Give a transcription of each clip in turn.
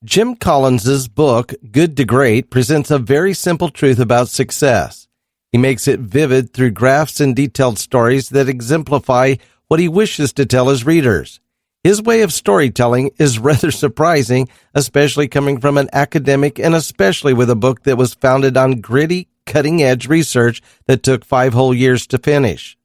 Jim Collins's book, Good to Great, presents a very simple truth about success. He makes it vivid through graphs and detailed stories that exemplify what he wishes to tell his readers. His way of storytelling is rather surprising, especially coming from an academic and especially with a book that was founded on gritty, cutting-edge research that took 5 whole years to finish.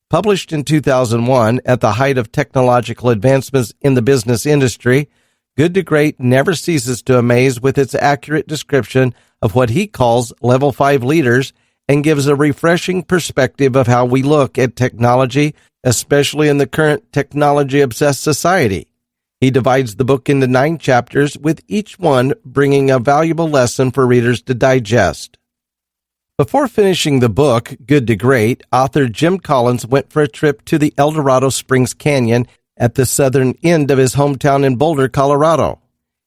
Published in 2001 at the height of technological advancements in the business industry, Good to Great never ceases to amaze with its accurate description of what he calls Level 5 leaders and gives a refreshing perspective of how we look at technology, especially in the current technology-obsessed society. He divides the book into 9 chapters, with each one bringing a valuable lesson for readers to digest. Before finishing the book, Good to Great, author Jim Collins went for a trip to the El Dorado Springs Canyon at the southern end of his hometown in Boulder, Colorado.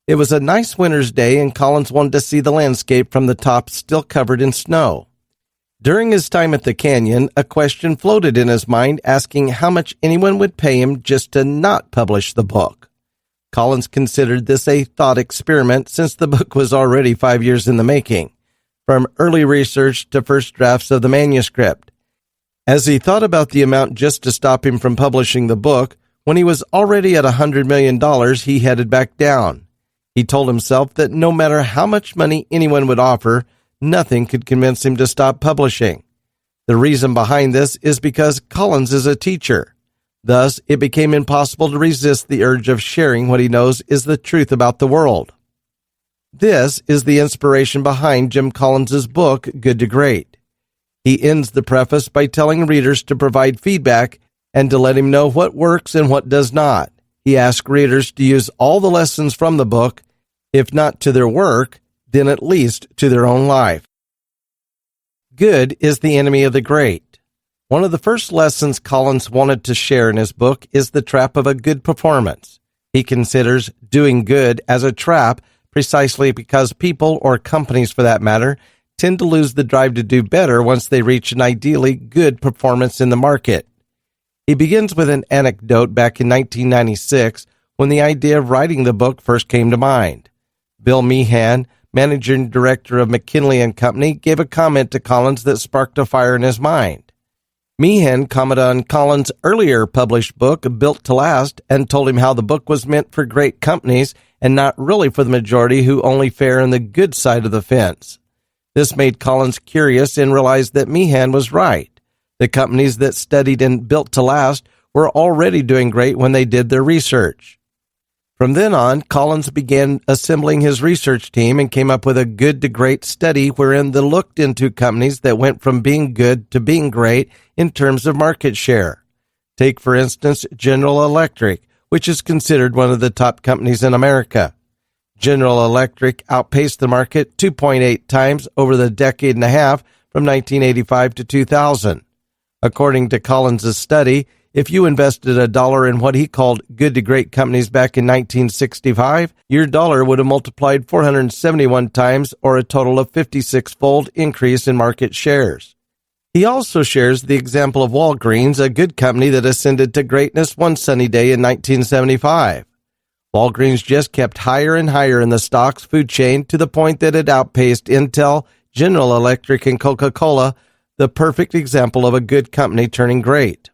It was a nice winter's day, and Collins wanted to see the landscape from the top still covered in snow. During his time at the canyon, a question floated in his mind asking how much anyone would pay him just to not publish the book. Collins considered this a thought experiment since the book was already 5 years in the making, from early research to first drafts of the manuscript. As he thought about the amount just to stop him from publishing the book, when he was already at $100 million, he headed back down. He told himself that no matter how much money anyone would offer, nothing could convince him to stop publishing. The reason behind this is because Collins is a teacher. Thus, it became impossible to resist the urge of sharing what he knows is the truth about the world. This is the inspiration behind Jim Collins's book, Good to Great. He ends the preface by telling readers to provide feedback and to let him know what works and what does not. He asks readers to use all the lessons from the book, if not to their work, then at least to their own life. Good is the enemy of the great. One of the first lessons Collins wanted to share in his book is the trap of a good performance. He considers doing good as a trap precisely because people, or companies for that matter, tend to lose the drive to do better once they reach an ideally good performance in the market. He begins with an anecdote back in 1996 when the idea of writing the book first came to mind. Bill Meehan, managing director of McKinley & Company, gave a comment to Collins that sparked a fire in his mind. Meehan commented on Collins' earlier published book, Built to Last, and told him how the book was meant for great companies and not really for the majority who only fare on the good side of the fence. This made Collins curious and realized that Meehan was right. The companies that studied and Built to Last were already doing great when they did their research. From then on, Collins began assembling his research team and came up with a Good to Great study wherein they looked into companies that went from being good to being great in terms of market share. Take, for instance, General Electric, which is considered one of the top companies in America. General Electric outpaced the market 2.8 times over the decade and a half from 1985 to 2000. According to Collins' study, if you invested $1 in what he called good to great companies back in 1965, your dollar would have multiplied 471 times, or a total of 56-fold increase in market shares. He also shares the example of Walgreens, a good company that ascended to greatness one sunny day in 1975. Walgreens just kept higher and higher in the stock's food chain to the point that it outpaced Intel, General Electric, and Coca-Cola, the perfect example of a good company turning great.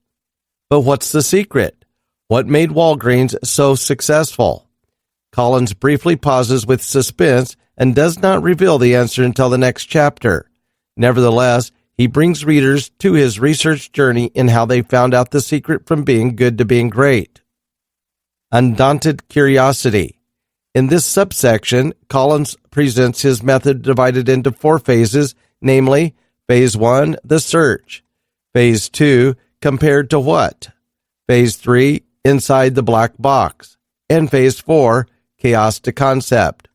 But what's the secret? What made Walgreens so successful? Collins briefly pauses with suspense and does not reveal the answer until the next chapter. Nevertheless, he brings readers to his research journey in how they found out the secret from being good to being great. Undaunted curiosity. In this subsection, Collins presents his method divided into 4 phases, namely, Phase 1, the search. Phase 2, compared to what? Phase 3, inside the black box. And Phase 4, chaos to concept.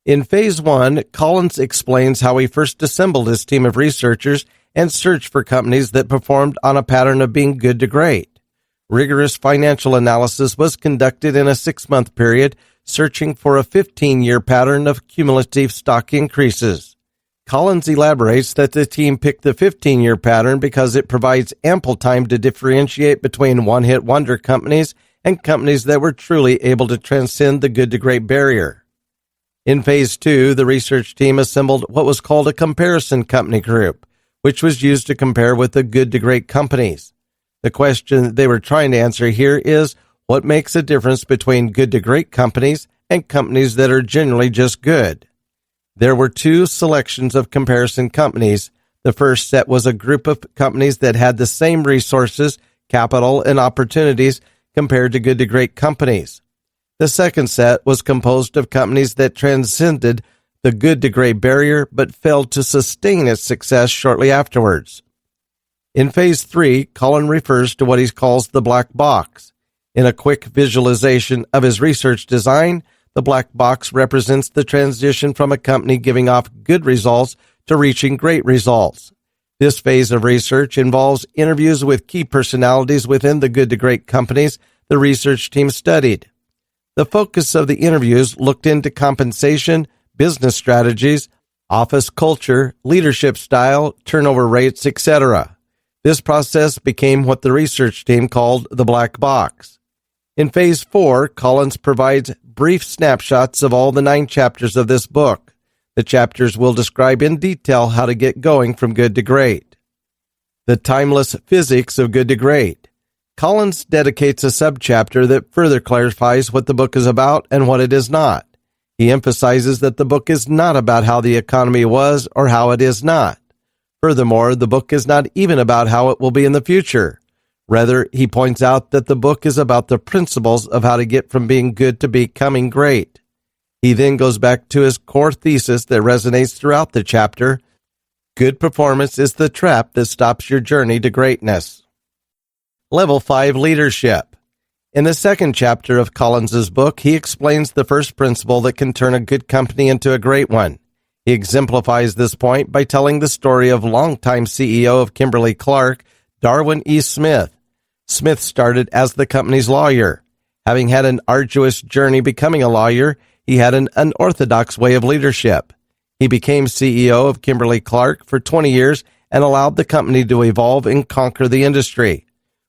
In Phase 1, Collins explains how he first assembled his team of researchers and searched for companies that performed on a pattern of being good to great. Rigorous financial analysis was conducted in a 6-month period, searching for a 15-year pattern of cumulative stock increases. Collins elaborates that the team picked the 15-year pattern because it provides ample time to differentiate between one-hit wonder companies and companies that were truly able to transcend the good-to-great barrier. In Phase 2, the research team assembled what was called a comparison company group, which was used to compare with the good to great companies. The question they were trying to answer here is, what makes a difference between good to great companies and companies that are generally just good? There were two selections of comparison companies. The first set was a group of companies that had the same resources, capital, and opportunities compared to good to great companies. The second set was composed of companies that transcended the good to great barrier but failed to sustain its success shortly afterwards. In Phase 3, Colin refers to what he calls the black box. In a quick visualization of his research design, the black box represents the transition from a company giving off good results to reaching great results. This phase of research involves interviews with key personalities within the good to great companies the research team studied. The focus of the interviews looked into compensation, business strategies, office culture, leadership style, turnover rates, etc. This process became what the research team called the black box. In Phase 4, Collins provides brief snapshots of all the 9 chapters of this book. The chapters will describe in detail how to get going from good to great. The timeless physics of good to great. Collins dedicates a subchapter that further clarifies what the book is about and what it is not. He emphasizes that the book is not about how the economy was or how it is not. Furthermore, the book is not even about how it will be in the future. Rather, he points out that the book is about the principles of how to get from being good to becoming great. He then goes back to his core thesis that resonates throughout the chapter. Good performance is the trap that stops your journey to greatness. Level 5 Leadership. In the second chapter of Collins's book, he explains the first principle that can turn a good company into a great one. He exemplifies this point by telling the story of longtime CEO of Kimberly-Clark, Darwin E. Smith. Smith started as the company's lawyer. Having had an arduous journey becoming a lawyer, he had an unorthodox way of leadership. He became CEO of Kimberly-Clark for 20 years and allowed the company to evolve and conquer the industry.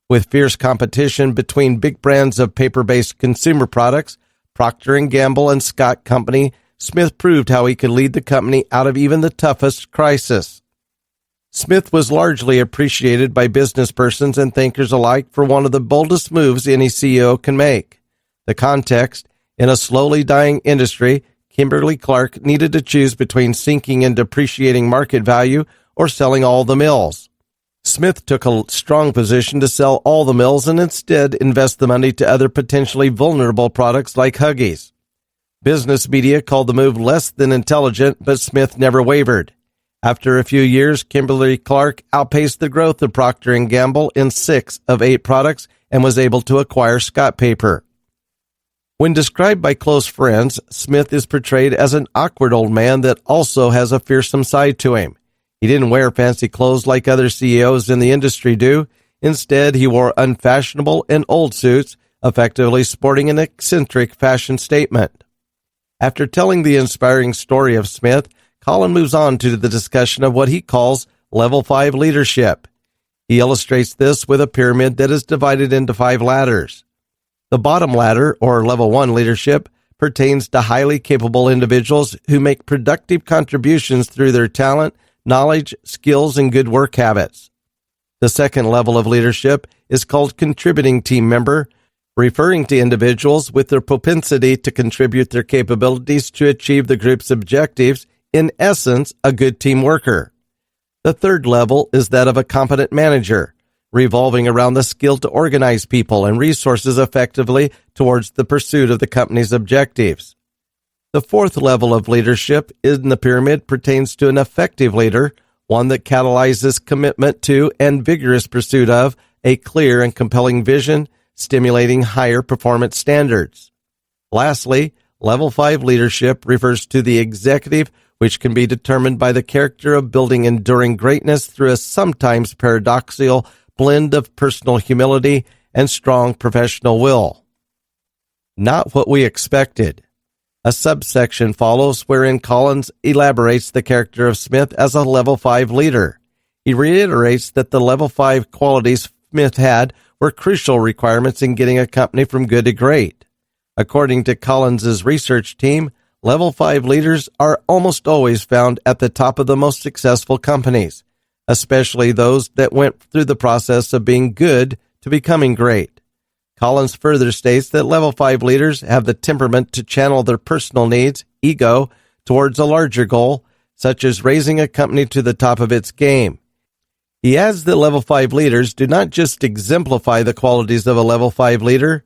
With fierce competition between big brands of paper-based consumer products, Procter & Gamble and Scott Company, Smith proved how he could lead the company out of even the toughest crisis. Smith was largely appreciated by business persons and thinkers alike for one of the boldest moves any CEO can make. The context: in a slowly dying industry, Kimberly-Clark needed to choose between sinking and depreciating market value or selling all the mills. Smith took a strong position to sell all the mills and instead invest the money to other potentially vulnerable products like Huggies. Business media called the move less than intelligent, but Smith never wavered. After a few years, Kimberly-Clark outpaced the growth of Procter & Gamble in 6 of 8 products and was able to acquire Scott Paper. When described by close friends, Smith is portrayed as an awkward old man that also has a fearsome side to him. He didn't wear fancy clothes like other CEOs in the industry do. Instead, he wore unfashionable and old suits, effectively sporting an eccentric fashion statement. After telling the inspiring story of Smith, Colin moves on to the discussion of what he calls Level 5 leadership. He illustrates this with a pyramid that is divided into 5 ladders. The bottom ladder, or Level 1 leadership, pertains to highly capable individuals who make productive contributions through their talent, knowledge, skills, and good work habits. The second level of leadership is called contributing team member, referring to individuals with their propensity to contribute their capabilities to achieve the group's objectives, in essence, a good team worker. The third level is that of a competent manager, revolving around the skill to organize people and resources effectively towards the pursuit of the company's objectives. The fourth level of leadership in the pyramid pertains to an effective leader, one that catalyzes commitment to and vigorous pursuit of a clear and compelling vision, stimulating higher performance standards. Lastly, Level 5 leadership refers to the executive, which can be determined by the character of building enduring greatness through a sometimes paradoxical blend of personal humility and strong professional will. Not what we expected. A subsection follows wherein Collins elaborates the character of Smith as a Level 5 leader. He reiterates that the Level 5 qualities Smith had were crucial requirements in getting a company from good to great. According to Collins's research team, Level 5 leaders are almost always found at the top of the most successful companies, especially those that went through the process of being good to becoming great. Collins further states that level 5 leaders have the temperament to channel their personal needs, ego, towards a larger goal, such as raising a company to the top of its game. He adds that level 5 leaders do not just exemplify the qualities of a level 5 leader.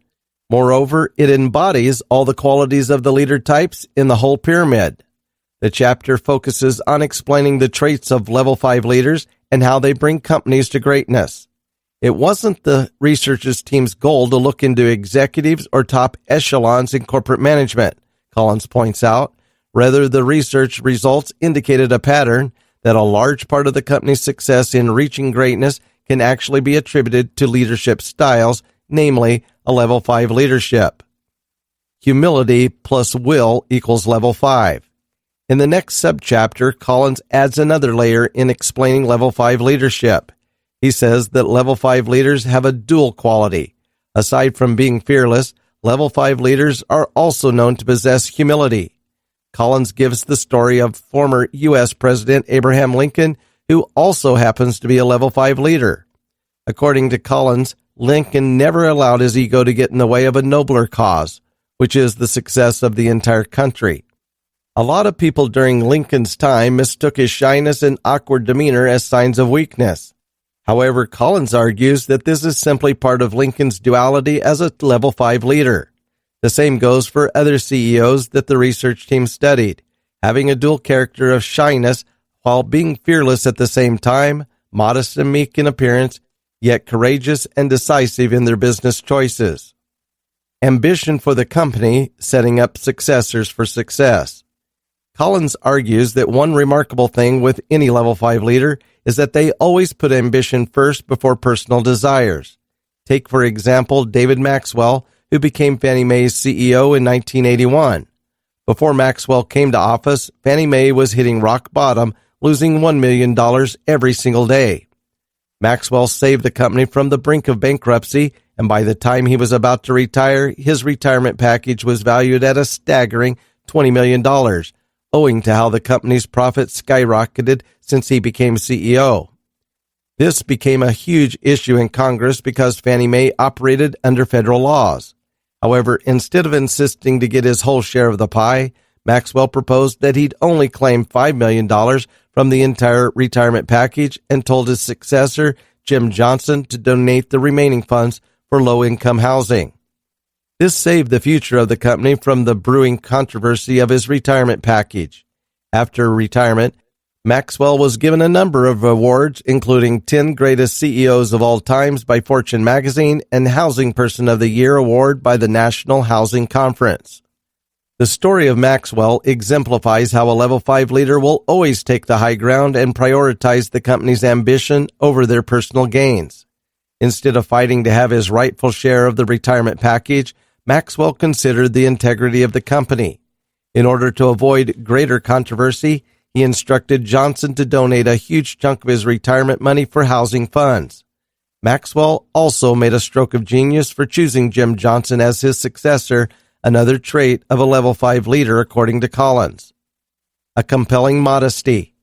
Moreover, it embodies all the qualities of the leader types in the whole pyramid. The chapter focuses on explaining the traits of level 5 leaders and how they bring companies to greatness. It wasn't the researchers team's goal to look into executives or top echelons in corporate management, Collins points out. Rather, the research results indicated a pattern that a large part of the company's success in reaching greatness can actually be attributed to leadership styles, namely a level 5 leadership. Humility plus will equals level 5. In the next subchapter, Collins adds another layer in explaining level 5 leadership. He says that level 5 leaders have a dual quality. Aside from being fearless, level 5 leaders are also known to possess humility. Collins gives the story of former U.S. President Abraham Lincoln, who also happens to be a level 5 leader. According to Collins, Lincoln never allowed his ego to get in the way of a nobler cause, which is the success of the entire country. A lot of people during Lincoln's time mistook his shyness and awkward demeanor as signs of weakness. However, Collins argues that this is simply part of Lincoln's duality as a level 5 leader. The same goes for other CEOs that the research team studied, having a dual character of shyness while being fearless at the same time, modest and meek in appearance, yet courageous and decisive in their business choices. Ambition for the company, setting up successors for success. Collins argues that one remarkable thing with any level 5 leader is that they always put ambition first before personal desires. Take, for example, David Maxwell, who became Fannie Mae's CEO in 1981. Before Maxwell came to office, Fannie Mae was hitting rock bottom, losing $1 million every single day. Maxwell saved the company from the brink of bankruptcy, and by the time he was about to retire, his retirement package was valued at a staggering $20 million, owing to how the company's profits skyrocketed since he became CEO. This became a huge issue in Congress because Fannie Mae operated under federal laws. However, instead of insisting to get his whole share of the pie, Maxwell proposed that he'd only claim $5 million from the entire retirement package and told his successor, Jim Johnson, to donate the remaining funds for low-income housing. This saved the future of the company from the brewing controversy of his retirement package. After retirement, Maxwell was given a number of awards, including 10 Greatest CEOs of All Times by Fortune magazine and Housing Person of the Year award by the National Housing Conference. The story of Maxwell exemplifies how a level 5 leader will always take the high ground and prioritize the company's ambition over their personal gains. Instead of fighting to have his rightful share of the retirement package, Maxwell considered the integrity of the company. In order to avoid greater controversy, he instructed Johnson to donate a huge chunk of his retirement money for housing funds. Maxwell also made a stroke of genius for choosing Jim Johnson as his successor, another trait of a level 5 leader according to Collins. A compelling modesty.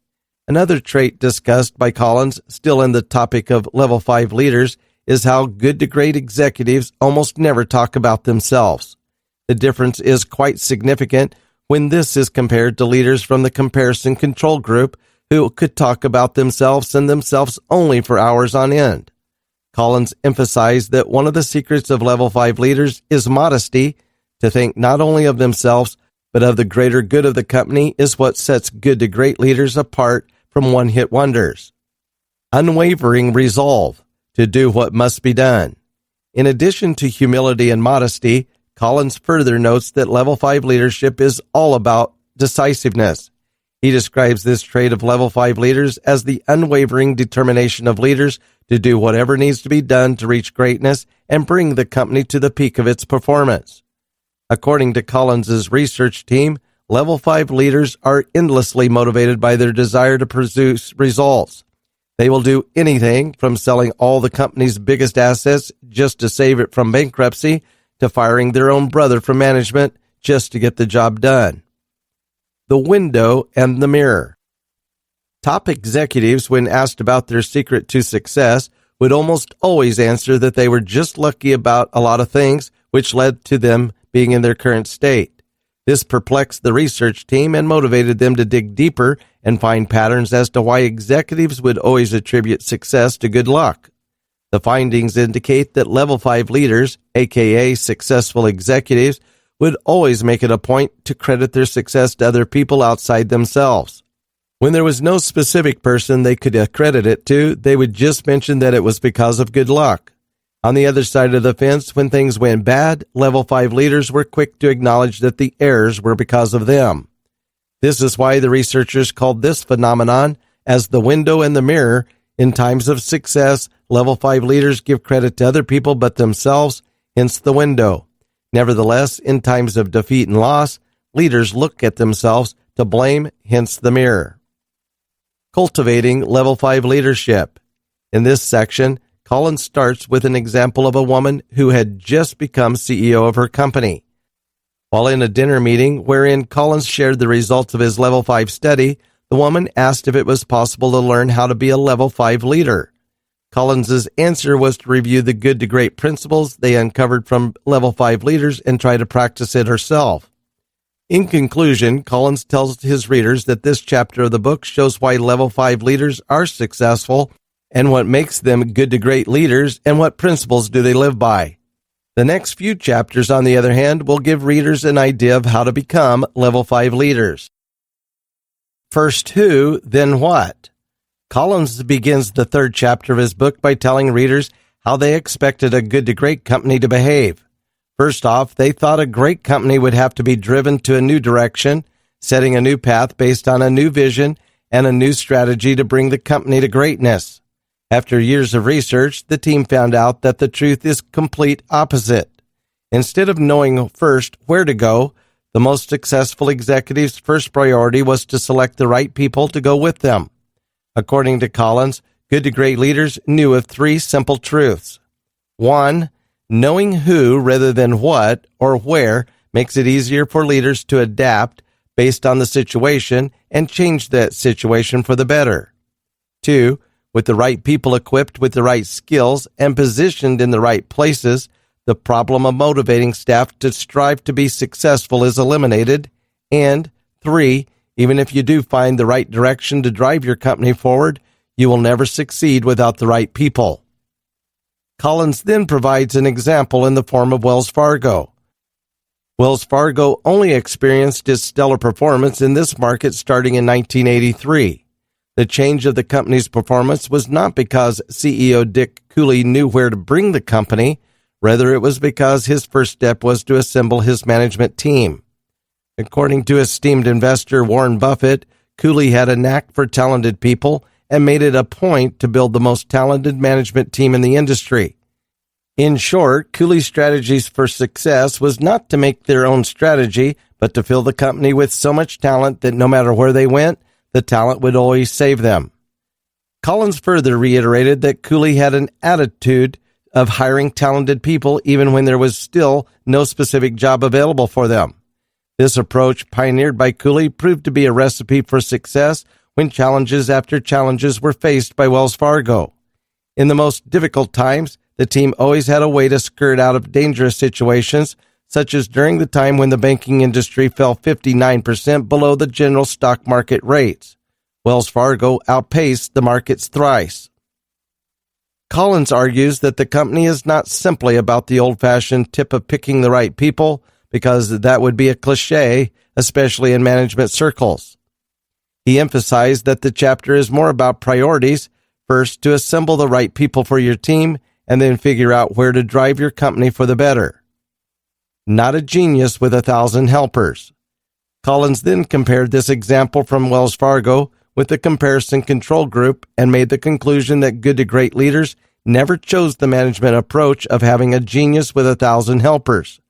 Another trait discussed by Collins, still in the topic of level 5 leaders, is how good to great executives almost never talk about themselves. The difference is quite significant when this is compared to leaders from the comparison control group who could talk about themselves and themselves only for hours on end. Collins emphasized that one of the secrets of level 5 leaders is modesty. To think not only of themselves, but of the greater good of the company is what sets good to great leaders apart from one-hit wonders. Unwavering resolve to do what must be done. In addition to humility and modesty, Collins further notes that level 5 leadership is all about decisiveness. He describes this trait of level 5 leaders as the unwavering determination of leaders to do whatever needs to be done to reach greatness and bring the company to the peak of its performance. According to Collins's research team, level 5 leaders are endlessly motivated by their desire to produce results. They will do anything from selling all the company's biggest assets just to save it from bankruptcy to firing their own brother from management just to get the job done. the window and the mirror. Top executives, when asked about their secret to success, would almost always answer that they were just lucky about a lot of things, which led to them being in their current state. This perplexed the research team and motivated them to dig deeper and find patterns as to why executives would always attribute success to good luck. The findings indicate that level 5 leaders, aka successful executives, would always make it a point to credit their success to other people outside themselves. When there was no specific person they could accredit it to, they would just mention that it was because of good luck. On the other side of the fence, when things went bad, level 5 leaders were quick to acknowledge that the errors were because of them. This is why the researchers called this phenomenon as the window and the mirror. In times of success, level 5 leaders give credit to other people but themselves, hence the window. Nevertheless, in times of defeat and loss, leaders look at themselves to blame, hence the mirror. Cultivating level 5 leadership. In this section, Collins starts with an example of a woman who had just become CEO of her company. While in a dinner meeting wherein Collins shared the results of his level 5 study, the woman asked if it was possible to learn how to be a level 5 leader. Collins's answer was to review the good to great principles they uncovered from level 5 leaders and try to practice it herself. In conclusion, Collins tells his readers that this chapter of the book shows why level 5 leaders are successful and what makes them good to great leaders and what principles do they live by. The next few chapters, on the other hand, will give readers an idea of how to become level 5 leaders. First who, then what? Collins begins the third chapter of his book by telling readers how they expected a good to great company to behave. First off, they thought a great company would have to be driven to a new direction, setting a new path based on a new vision and a new strategy to bring the company to greatness. After years of research, the team found out that the truth is complete opposite. Instead of knowing first where to go, the most successful executives' first priority was to select the right people to go with them. According to Collins, good to great leaders knew of 3 simple truths. 1. Knowing who rather than what or where makes it easier for leaders to adapt based on the situation and change that situation for the better. 2. With the right people equipped with the right skills and positioned in the right places, the problem of motivating staff to strive to be successful is eliminated. And 3, even if you do find the right direction to drive your company forward, you will never succeed without the right people. Collins then provides an example in the form of Wells Fargo. Wells Fargo only experienced its stellar performance in this market starting in 1983. The change of the company's performance was not because CEO Dick Cooley knew where to bring the company. Rather, it was because his first step was to assemble his management team. According to esteemed investor Warren Buffett, Cooley had a knack for talented people and made it a point to build the most talented management team in the industry. In short, Cooley's strategies for success was not to make their own strategy, but to fill the company with so much talent that no matter where they went, the talent would always save them. Collins further reiterated that Cooley had an attitude of hiring talented people even when there was still no specific job available for them. This approach, pioneered by Cooley, proved to be a recipe for success when challenges after challenges were faced by Wells Fargo. In the most difficult times, the team always had a way to skirt out of dangerous situations, such as during the time when the banking industry fell 59% below the general stock market rates. Wells Fargo outpaced the markets thrice. Collins argues that the company is not simply about the old-fashioned tip of picking the right people, because that would be a cliche, especially in management circles. He emphasized that the chapter is more about priorities, first to assemble the right people for your team, and then figure out where to drive your company for the better. Not a genius with 1,000 helpers. Collins then compared this example from Wells Fargo with the comparison control group and made the conclusion that good to great leaders never chose the management approach of having a genius with 1,000 helpers.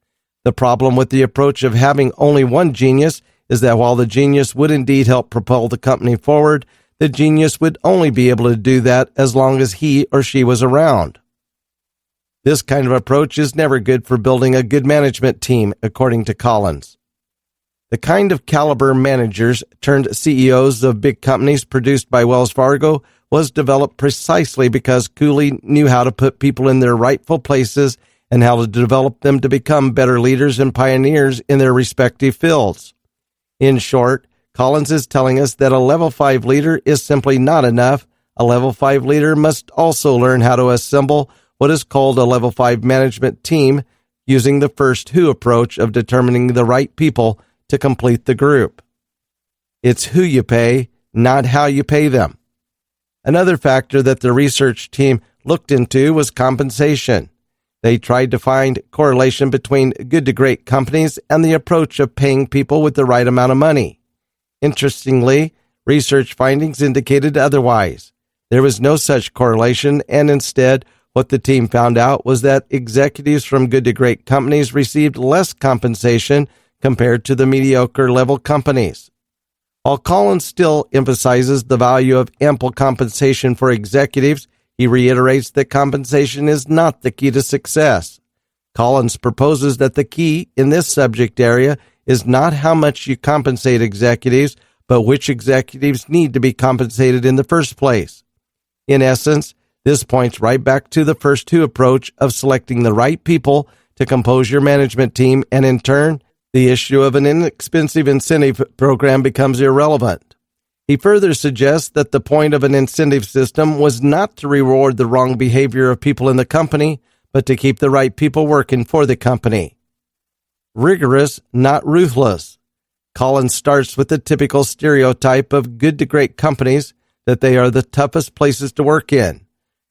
The problem with the approach of having only one genius is that while the genius would indeed help propel the company forward, the genius would only be able to do that as long as he or she was around. This kind of approach is never good for building a good management team, according to Collins. The kind of caliber managers turned CEOs of big companies produced by Wells Fargo was developed precisely because Cooley knew how to put people in their rightful places and how to develop them to become better leaders and pioneers in their respective fields. In short, Collins is telling us that a level 5 leader is simply not enough. A level 5 leader must also learn how to assemble what is called a level 5 management team using the first who approach of determining the right people to complete the group. It's who you pay, not how you pay them. Another factor that the research team looked into was compensation. They tried to find correlation between good to great companies and the approach of paying people with the right amount of money. Interestingly, research findings indicated otherwise. There was no such correlation, and instead, what the team found out was that executives from good to great companies received less compensation compared to the mediocre level companies. While Collins still emphasizes the value of ample compensation for executives, he reiterates that compensation is not the key to success. Collins proposes that the key in this subject area is not how much you compensate executives, but which executives need to be compensated in the first place. In essence, this points right back to the first who approach of selecting the right people to compose your management team, and in turn, the issue of an inexpensive incentive program becomes irrelevant. He further suggests that the point of an incentive system was not to reward the wrong behavior of people in the company, but to keep the right people working for the company. Rigorous, not ruthless. Collins starts with the typical stereotype of good to great companies, that they are the toughest places to work in.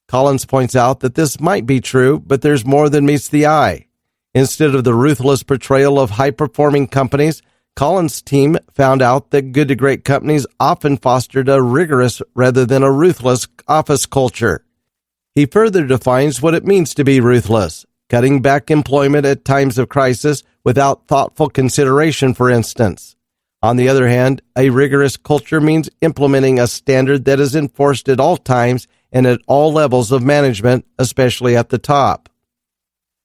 Collins points out that this might be true, but there's more than meets the eye. Instead of the ruthless portrayal of high-performing companies, Collins' team found out that good to great companies often fostered a rigorous rather than a ruthless office culture. He further defines what it means to be ruthless, cutting back employment at times of crisis without thoughtful consideration, for instance. On the other hand, a rigorous culture means implementing a standard that is enforced at all times and at all levels of management, especially at the top.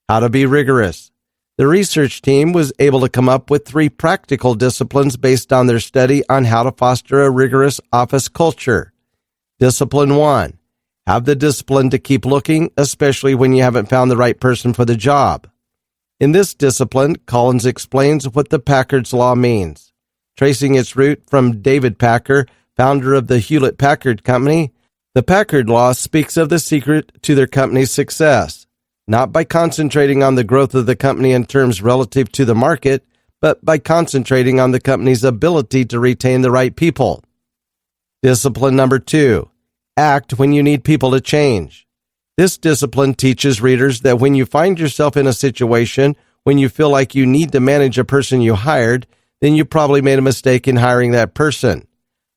How to be rigorous. The research team was able to come up with 3 practical disciplines based on their study on how to foster a rigorous office culture. Discipline 1. Have the discipline to keep looking, especially when you haven't found the right person for the job. In this discipline, Collins explains what the Packard's Law means. Tracing its root from David Packer, founder of the Hewlett-Packard Company, the Packard Law speaks of the secret to their company's success. Not by concentrating on the growth of the company in terms relative to the market, but by concentrating on the company's ability to retain the right people. Discipline number 2. Act when you need people to change. This discipline teaches readers that when you find yourself in a situation when you feel like you need to manage a person you hired, then you probably made a mistake in hiring that person.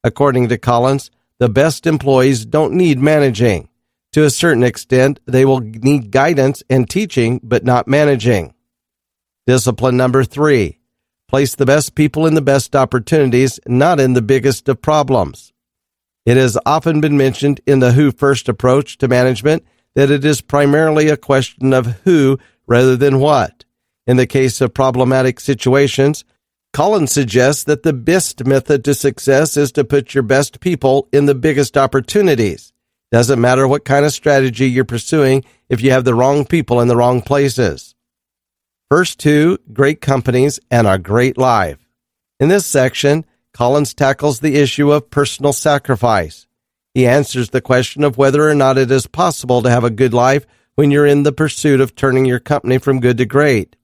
According to Collins, the best employees don't need managing. To a certain extent, they will need guidance and teaching, but not managing. Discipline number 3. Place the best people in the best opportunities, not in the biggest of problems. It has often been mentioned in the who first approach to management that it is primarily a question of who rather than what. In the case of problematic situations, Collins suggests that the best method to success is to put your best people in the biggest opportunities. Doesn't matter what kind of strategy you're pursuing if you have the wrong people in the wrong places. First 2, great companies and a great life. In this section, Collins tackles the issue of personal sacrifice. He answers the question of whether or not it is possible to have a good life when you're in the pursuit of turning your company from good to great.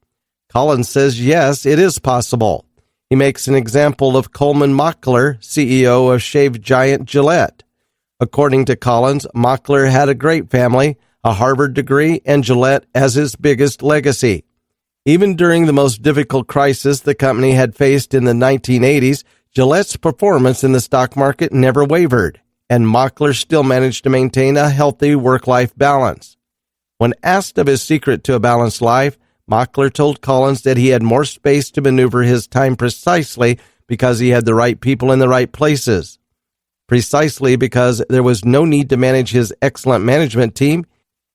Collins says yes, it is possible. He makes an example of Coleman Mockler, CEO of shave giant Gillette. According to Collins, Mockler had a great family, a Harvard degree, and Gillette as his biggest legacy. Even during the most difficult crisis the company had faced in the 1980s, Gillette's performance in the stock market never wavered, and Mockler still managed to maintain a healthy work-life balance. When asked of his secret to a balanced life, Mockler told Collins that he had more space to maneuver his time precisely because he had the right people in the right places. Precisely because there was no need to manage his excellent management team,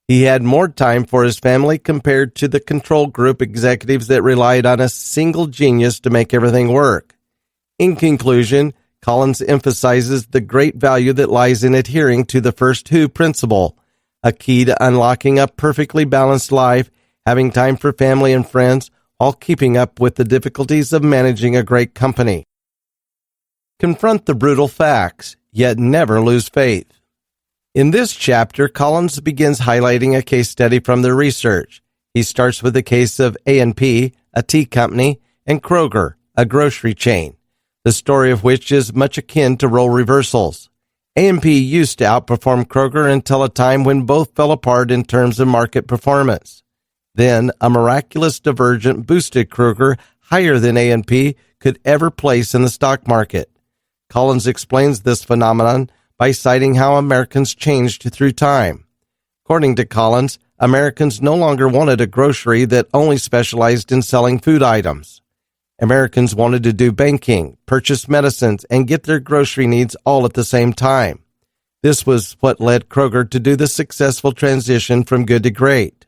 He had more time for his family compared to the control group executives that relied on a single genius to make everything work. In conclusion, Collins emphasizes the great value that lies in adhering to the first who principle, a key to unlocking a perfectly balanced life, having time for family and friends, while keeping up with the difficulties of managing a great company. Confront the brutal facts, yet never lose faith. In this chapter, Collins begins highlighting a case study from the research. He starts with the case of A&P, a tea company, and Kroger, a grocery chain, the story of which is much akin to role reversals. A&P used to outperform Kroger until a time when both fell apart in terms of market performance. Then, a miraculous divergent boosted Kroger higher than A&P could ever place in the stock market. Collins explains this phenomenon by citing how Americans changed through time. According to Collins, Americans no longer wanted a grocery that only specialized in selling food items. Americans wanted to do banking, purchase medicines, and get their grocery needs all at the same time. This was what led Kroger to do the successful transition from good to great.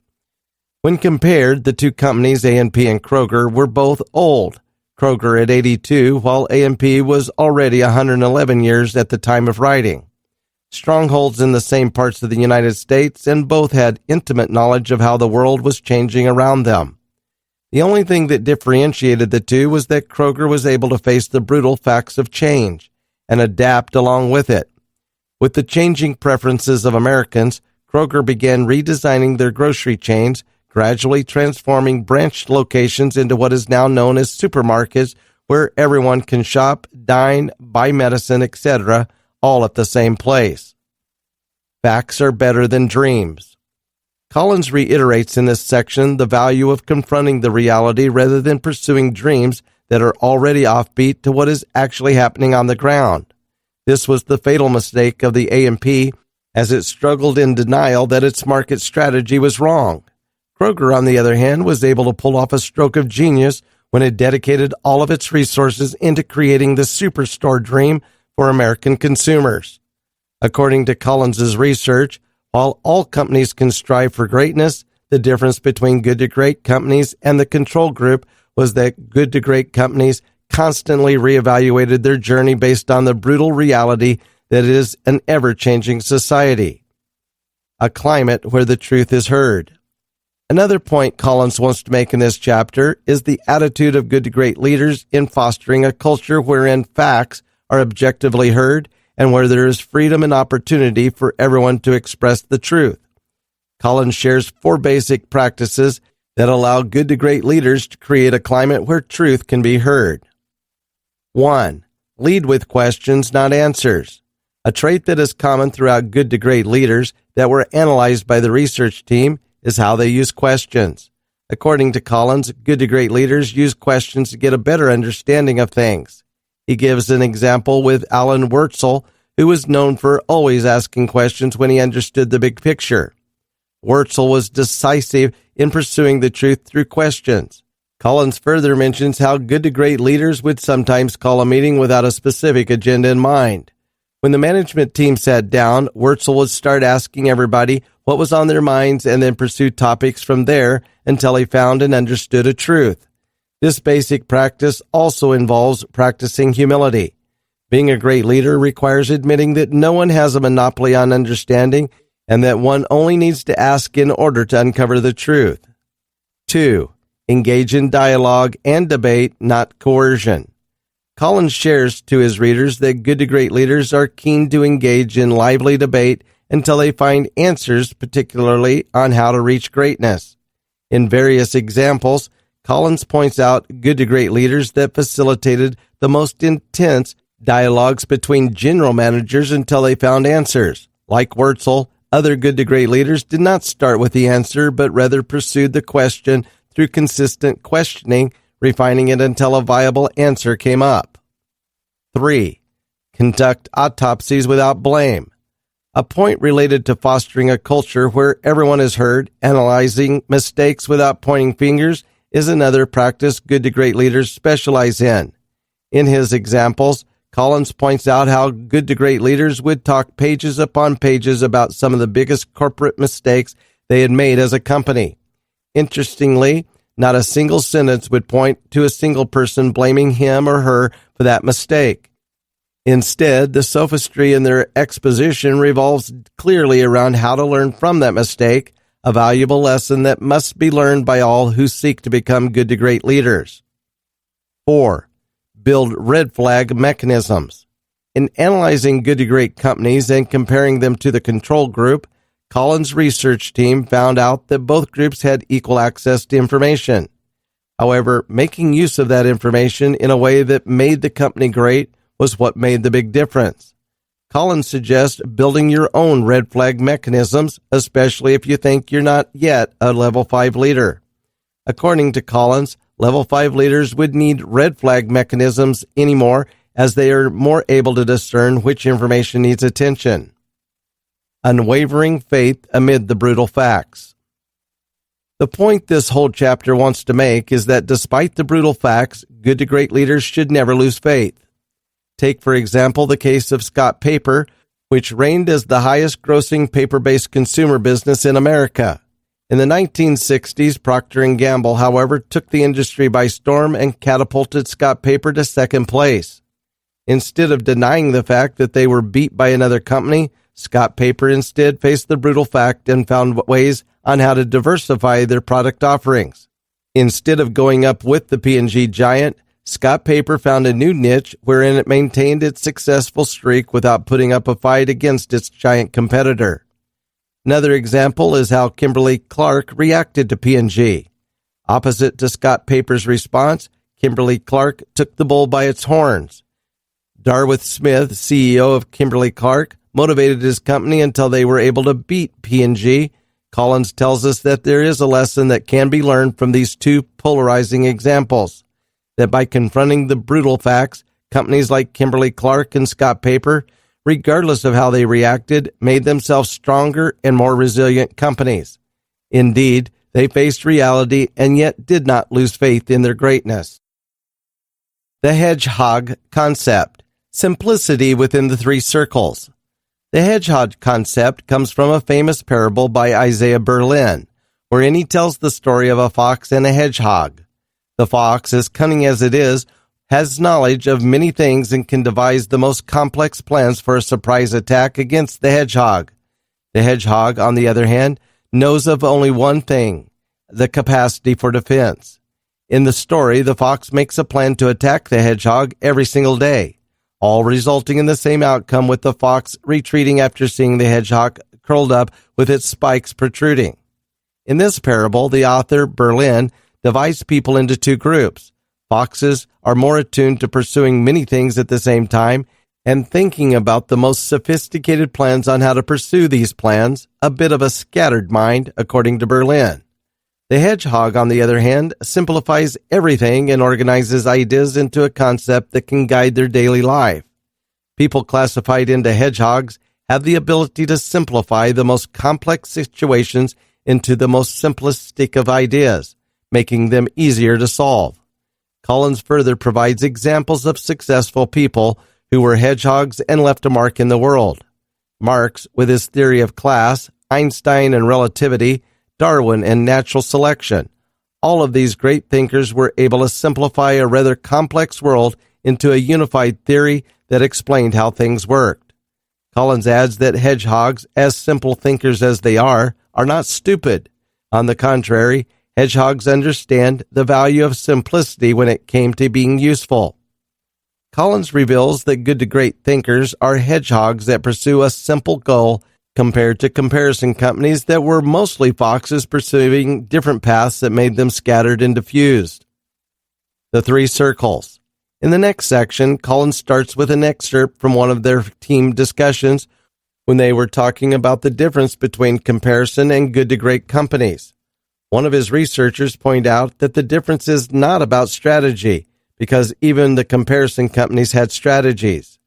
When compared, the two companies, A&P and Kroger, were both old. Kroger at 82, while A&P was already 111 years at the time of writing. Strongholds in the same parts of the United States, and both had intimate knowledge of how the world was changing around them. The only thing that differentiated the two was that Kroger was able to face the brutal facts of change and adapt along with it. With the changing preferences of Americans, Kroger began redesigning their grocery chains, gradually transforming branched locations into what is now known as supermarkets, where everyone can shop, dine, buy medicine, etc., all at the same place. Facts are better than dreams. Collins reiterates in this section the value of confronting the reality rather than pursuing dreams that are already offbeat to what is actually happening on the ground. This was the fatal mistake of the A&P, as it struggled in denial that its market strategy was wrong. Kroger, on the other hand, was able to pull off a stroke of genius when it dedicated all of its resources into creating the superstore dream for American consumers. According to Collins's research, while all companies can strive for greatness, the difference between good to great companies and the control group was that good to great companies constantly reevaluated their journey based on the brutal reality that it is an ever-changing society, a climate where the truth is heard. Another point Collins wants to make in this chapter is the attitude of good to great leaders in fostering a culture wherein facts are objectively heard and where there is freedom and opportunity for everyone to express the truth. Collins shares 4 basic practices that allow good to great leaders to create a climate where truth can be heard. 1. Lead with questions, not answers. A trait that is common throughout good to great leaders that were analyzed by the research team is how they use questions. According to Collins, good to great leaders use questions to get a better understanding of things. He gives an example with Alan Wurtzel, who was known for always asking questions when he understood the big picture. Wurtzel was decisive in pursuing the truth through questions. Collins further mentions how good to great leaders would sometimes call a meeting without a specific agenda in mind. When the management team sat down, Wurtzel would start asking everybody what was on their minds and then pursue topics from there until he found and understood a truth. This basic practice also involves practicing humility. Being a great leader requires admitting that no one has a monopoly on understanding and that one only needs to ask in order to uncover the truth. 2. Engage in dialogue and debate, not coercion. Collins shares to his readers that good to great leaders are keen to engage in lively debate until they find answers, particularly on how to reach greatness. In various examples, Collins points out good to great leaders that facilitated the most intense dialogues between general managers until they found answers. Like Wurtzel, other good to great leaders did not start with the answer, but rather pursued the question through consistent questioning, refining it until a viable answer came up. 3. Conduct autopsies without blame. A point related to fostering a culture where everyone is heard, analyzing mistakes without pointing fingers, is another practice good to great leaders specialize in. In his examples, Collins points out how good to great leaders would talk pages upon pages about some of the biggest corporate mistakes they had made as a company. Interestingly, not a single sentence would point to a single person blaming him or her for that mistake. Instead, the sophistry in their exposition revolves clearly around how to learn from that mistake, a valuable lesson that must be learned by all who seek to become good to great leaders. 4. Build red flag mechanisms. In analyzing good to great companies and comparing them to the control group, Collins' research team found out that both groups had equal access to information. However, making use of that information in a way that made the company great was what made the big difference. Collins suggests building your own red flag mechanisms, especially if you think you're not yet a level 5 leader. According to Collins, level 5 leaders would need red flag mechanisms anymore, as they are more able to discern which information needs attention. Unwavering faith amid the brutal facts. The point this whole chapter wants to make is that despite the brutal facts, good to great leaders should never lose faith. Take, for example, the case of Scott Paper, which reigned as the highest-grossing paper-based consumer business in America. In the 1960s, Procter & Gamble, however, took the industry by storm and catapulted Scott Paper to second place. Instead of denying the fact that they were beat by another company, Scott Paper instead faced the brutal fact and found ways on how to diversify their product offerings. Instead of going up with the P&G giant, Scott Paper found a new niche wherein it maintained its successful streak without putting up a fight against its giant competitor. Another example is how Kimberly-Clark reacted to P&G. Opposite to Scott Paper's response, Kimberly-Clark took the bull by its horns. Darwith Smith, CEO of Kimberly-Clark, motivated his company until they were able to beat P&G. Collins tells us that there is a lesson that can be learned from these two polarizing examples, that by confronting the brutal facts, companies like Kimberly-Clark and Scott Paper, regardless of how they reacted, made themselves stronger and more resilient companies. Indeed, they faced reality and yet did not lose faith in their greatness. The Hedgehog Concept. Simplicity within the 3 circles. The Hedgehog Concept comes from a famous parable by Isaiah Berlin, wherein he tells the story of a fox and a hedgehog. The fox, as cunning as it is, has knowledge of many things and can devise the most complex plans for a surprise attack against the hedgehog. The hedgehog, on the other hand, knows of only one thing, the capacity for defense. In the story, the fox makes a plan to attack the hedgehog every single day, all resulting in the same outcome, with the fox retreating after seeing the hedgehog curled up with its spikes protruding. In this parable, the author, Berlin, divides people into 2 groups. Foxes are more attuned to pursuing many things at the same time and thinking about the most sophisticated plans on how to pursue these plans, a bit of a scattered mind, according to Berlin. The hedgehog, on the other hand, simplifies everything and organizes ideas into a concept that can guide their daily life. People classified into hedgehogs have the ability to simplify the most complex situations into the most simplistic of ideas, making them easier to solve. Collins further provides examples of successful people who were hedgehogs and left a mark in the world. Marx, with his theory of class, Einstein and relativity, Darwin and natural selection. All of these great thinkers were able to simplify a rather complex world into a unified theory that explained how things worked. Collins adds that hedgehogs, as simple thinkers as they are not stupid. On the contrary, hedgehogs understand the value of simplicity when it came to being useful. Collins reveals that good to great thinkers are hedgehogs that pursue a simple goal compared to comparison companies that were mostly foxes pursuing different paths that made them scattered and diffused. The 3 circles. In the next section, Collins starts with an excerpt from one of their team discussions when they were talking about the difference between comparison and good to great companies. One of his researchers pointed out that the difference is not about strategy, because even the comparison companies had strategies.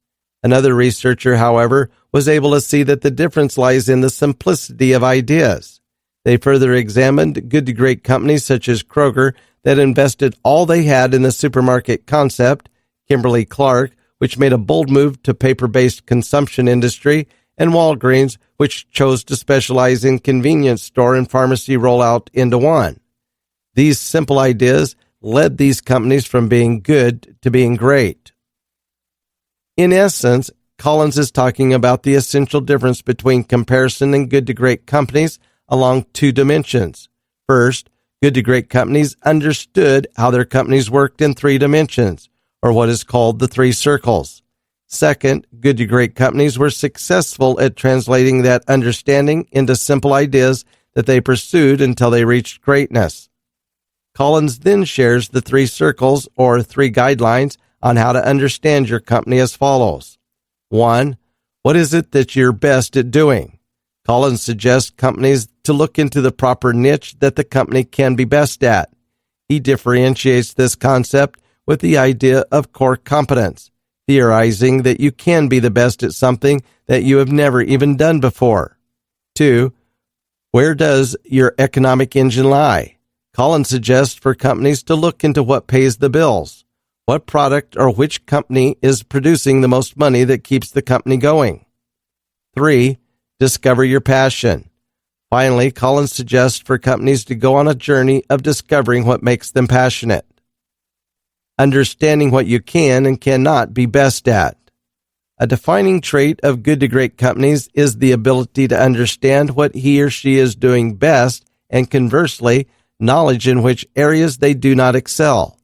Another researcher, however, was able to see that the difference lies in the simplicity of ideas. They further examined good to great companies such as Kroger that invested all they had in the supermarket concept, Kimberly-Clark, which made a bold move to paper-based consumption industry, and Walgreens, which chose to specialize in convenience store and pharmacy rollout into one. These simple ideas led these companies from being good to being great. In essence, Collins is talking about the essential difference between comparison and good to great companies along two dimensions. First, good to great companies understood how their companies worked in three dimensions, or what is called the three circles. Second, good to great companies were successful at translating that understanding into simple ideas that they pursued until they reached greatness. Collins then shares the three circles, or three guidelines, on how to understand your company as follows. 1. What is it that you're best at doing? Collins suggests companies to look into the proper niche that the company can be best at. He differentiates this concept with the idea of core competence, theorizing that you can be the best at something that you have never even done before. 2. Where does your economic engine lie? Collins suggests for companies to look into what pays the bills. What product or which company is producing the most money that keeps the company going? 3. Discover your passion. Finally, Collins suggests for companies to go on a journey of discovering what makes them passionate. Understanding what you can and cannot be best at. A defining trait of good to great companies is the ability to understand what he or she is doing best, and conversely, knowledge in which areas they do not excel.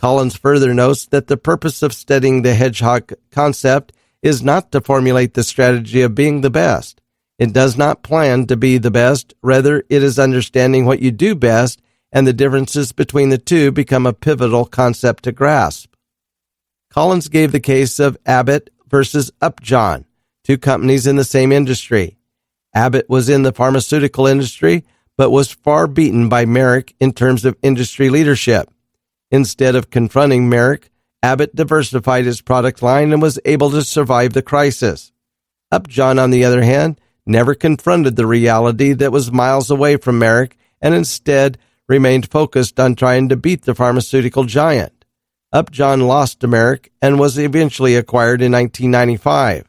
Collins further notes that the purpose of studying the Hedgehog Concept is not to formulate the strategy of being the best. It does not plan to be the best. Rather, it is understanding what you do best, and the differences between the two become a pivotal concept to grasp. Collins gave the case of Abbott versus Upjohn, two companies in the same industry. Abbott was in the pharmaceutical industry, but was far beaten by Merck in terms of industry leadership. Instead of confronting Merck, Abbott diversified its product line and was able to survive the crisis. Upjohn, on the other hand, never confronted the reality that was miles away from Merck and instead remained focused on trying to beat the pharmaceutical giant. Upjohn lost to Merck and was eventually acquired in 1995.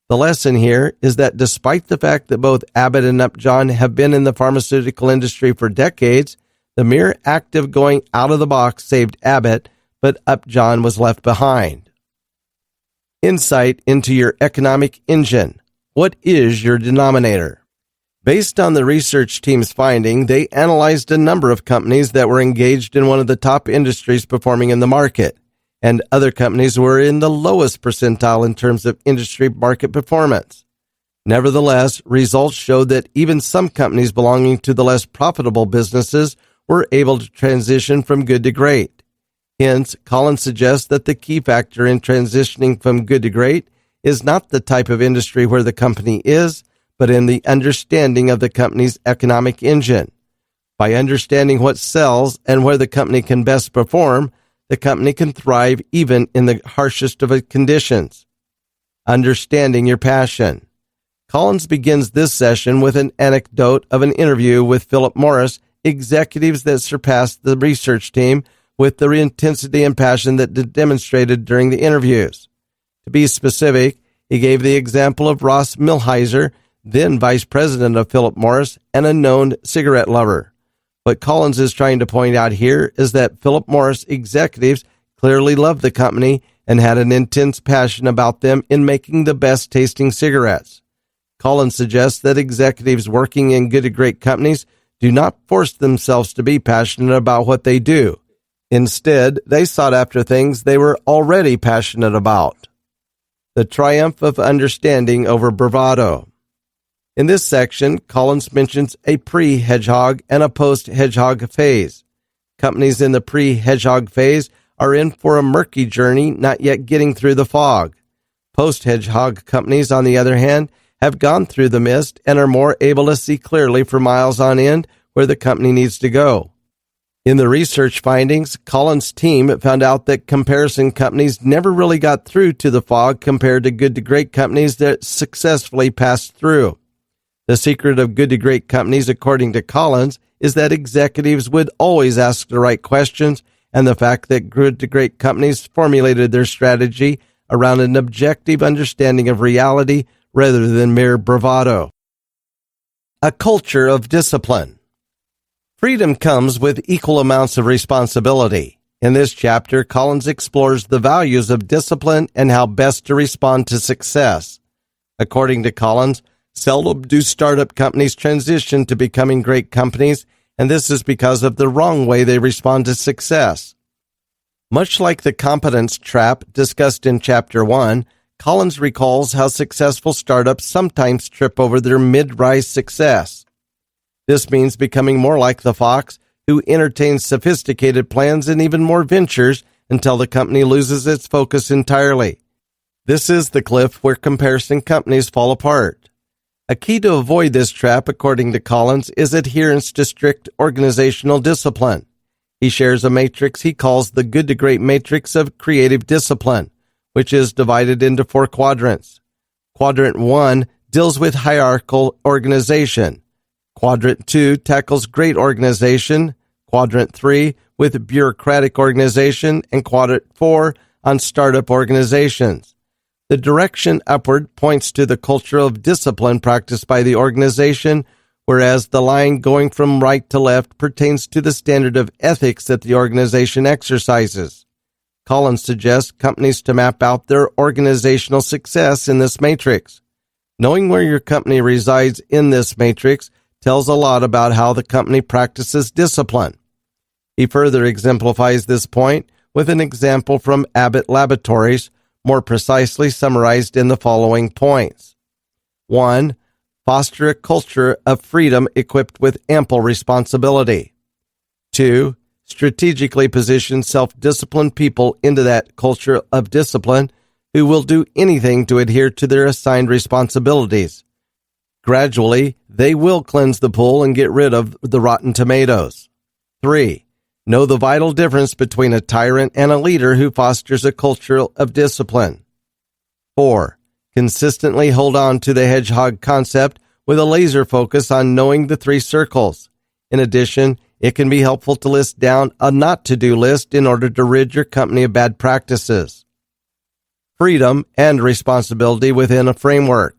The lesson here is that despite the fact that both Abbott and Upjohn have been in the pharmaceutical industry for decades, the mere act of going out of the box saved Abbott, but Upjohn was left behind. Insight into your economic engine. What is your denominator? Based on the research team's finding, they analyzed a number of companies that were engaged in one of the top industries performing in the market, and other companies were in the lowest percentile in terms of industry market performance. Nevertheless, results showed that even some companies belonging to the less profitable businesses were able to transition from good to great. Hence, Collins suggests that the key factor in transitioning from good to great is not the type of industry where the company is, but in the understanding of the company's economic engine. By understanding what sells and where the company can best perform, the company can thrive even in the harshest of conditions. Understanding your passion. Collins begins this session with an anecdote of an interview with Philip Morris, executives that surpassed the research team with the intensity and passion that demonstrated during the interviews. To be specific, he gave the example of Ross Milheiser, then vice president of Philip Morris and a known cigarette lover. What Collins is trying to point out here is that Philip Morris executives clearly loved the company and had an intense passion about them in making the best tasting cigarettes. Collins suggests that executives working in good to great companies do not force themselves to be passionate about what they do. Instead, they sought after things they were already passionate about. The triumph of understanding over bravado. In this section, Collins mentions a pre-Hedgehog and a post-Hedgehog phase. Companies in the pre-Hedgehog phase are in for a murky journey, not yet getting through the fog. Post-Hedgehog companies, on the other hand, have gone through the mist and are more able to see clearly for miles on end where the company needs to go. In the research findings, Collins' team found out that comparison companies never really got through to the fog compared to good to great companies that successfully passed through. The secret of good to great companies, according to Collins, is that executives would always ask the right questions, and the fact that good to great companies formulated their strategy around an objective understanding of reality rather than mere bravado. A culture of discipline. Freedom comes with equal amounts of responsibility. In this chapter, Collins explores the values of discipline and how best to respond to success. According to Collins, seldom do startup companies transition to becoming great companies, and this is because of the wrong way they respond to success. Much like the competence trap discussed in Chapter 1, Collins recalls how successful startups sometimes trip over their mid-rise success. This means becoming more like the fox, who entertains sophisticated plans and even more ventures until the company loses its focus entirely. This is the cliff where comparison companies fall apart. A key to avoid this trap, according to Collins, is adherence to strict organizational discipline. He shares a matrix he calls the good to great matrix of creative discipline, which is divided into 4 quadrants. Quadrant 1 deals with hierarchical organization. Quadrant 2 tackles great organization, Quadrant 3 with bureaucratic organization, and Quadrant 4 on startup organizations. The direction upward points to the culture of discipline practiced by the organization, whereas the line going from right to left pertains to the standard of ethics that the organization exercises. Collins suggests companies to map out their organizational success in this matrix. Knowing where your company resides in this matrix tells a lot about how the company practices discipline. He further exemplifies this point with an example from Abbott Laboratories, more precisely summarized in the following points. 1. Foster a culture of freedom equipped with ample responsibility. 2. Strategically position self-disciplined people into that culture of discipline who will do anything to adhere to their assigned responsibilities. Gradually, they will cleanse the pool and get rid of the rotten tomatoes. 3. Know the vital difference between a tyrant and a leader who fosters a culture of discipline. 4. Consistently hold on to the Hedgehog Concept with a laser focus on knowing the 3 circles. In addition, it can be helpful to list down a not-to-do list in order to rid your company of bad practices. Freedom and responsibility within a framework.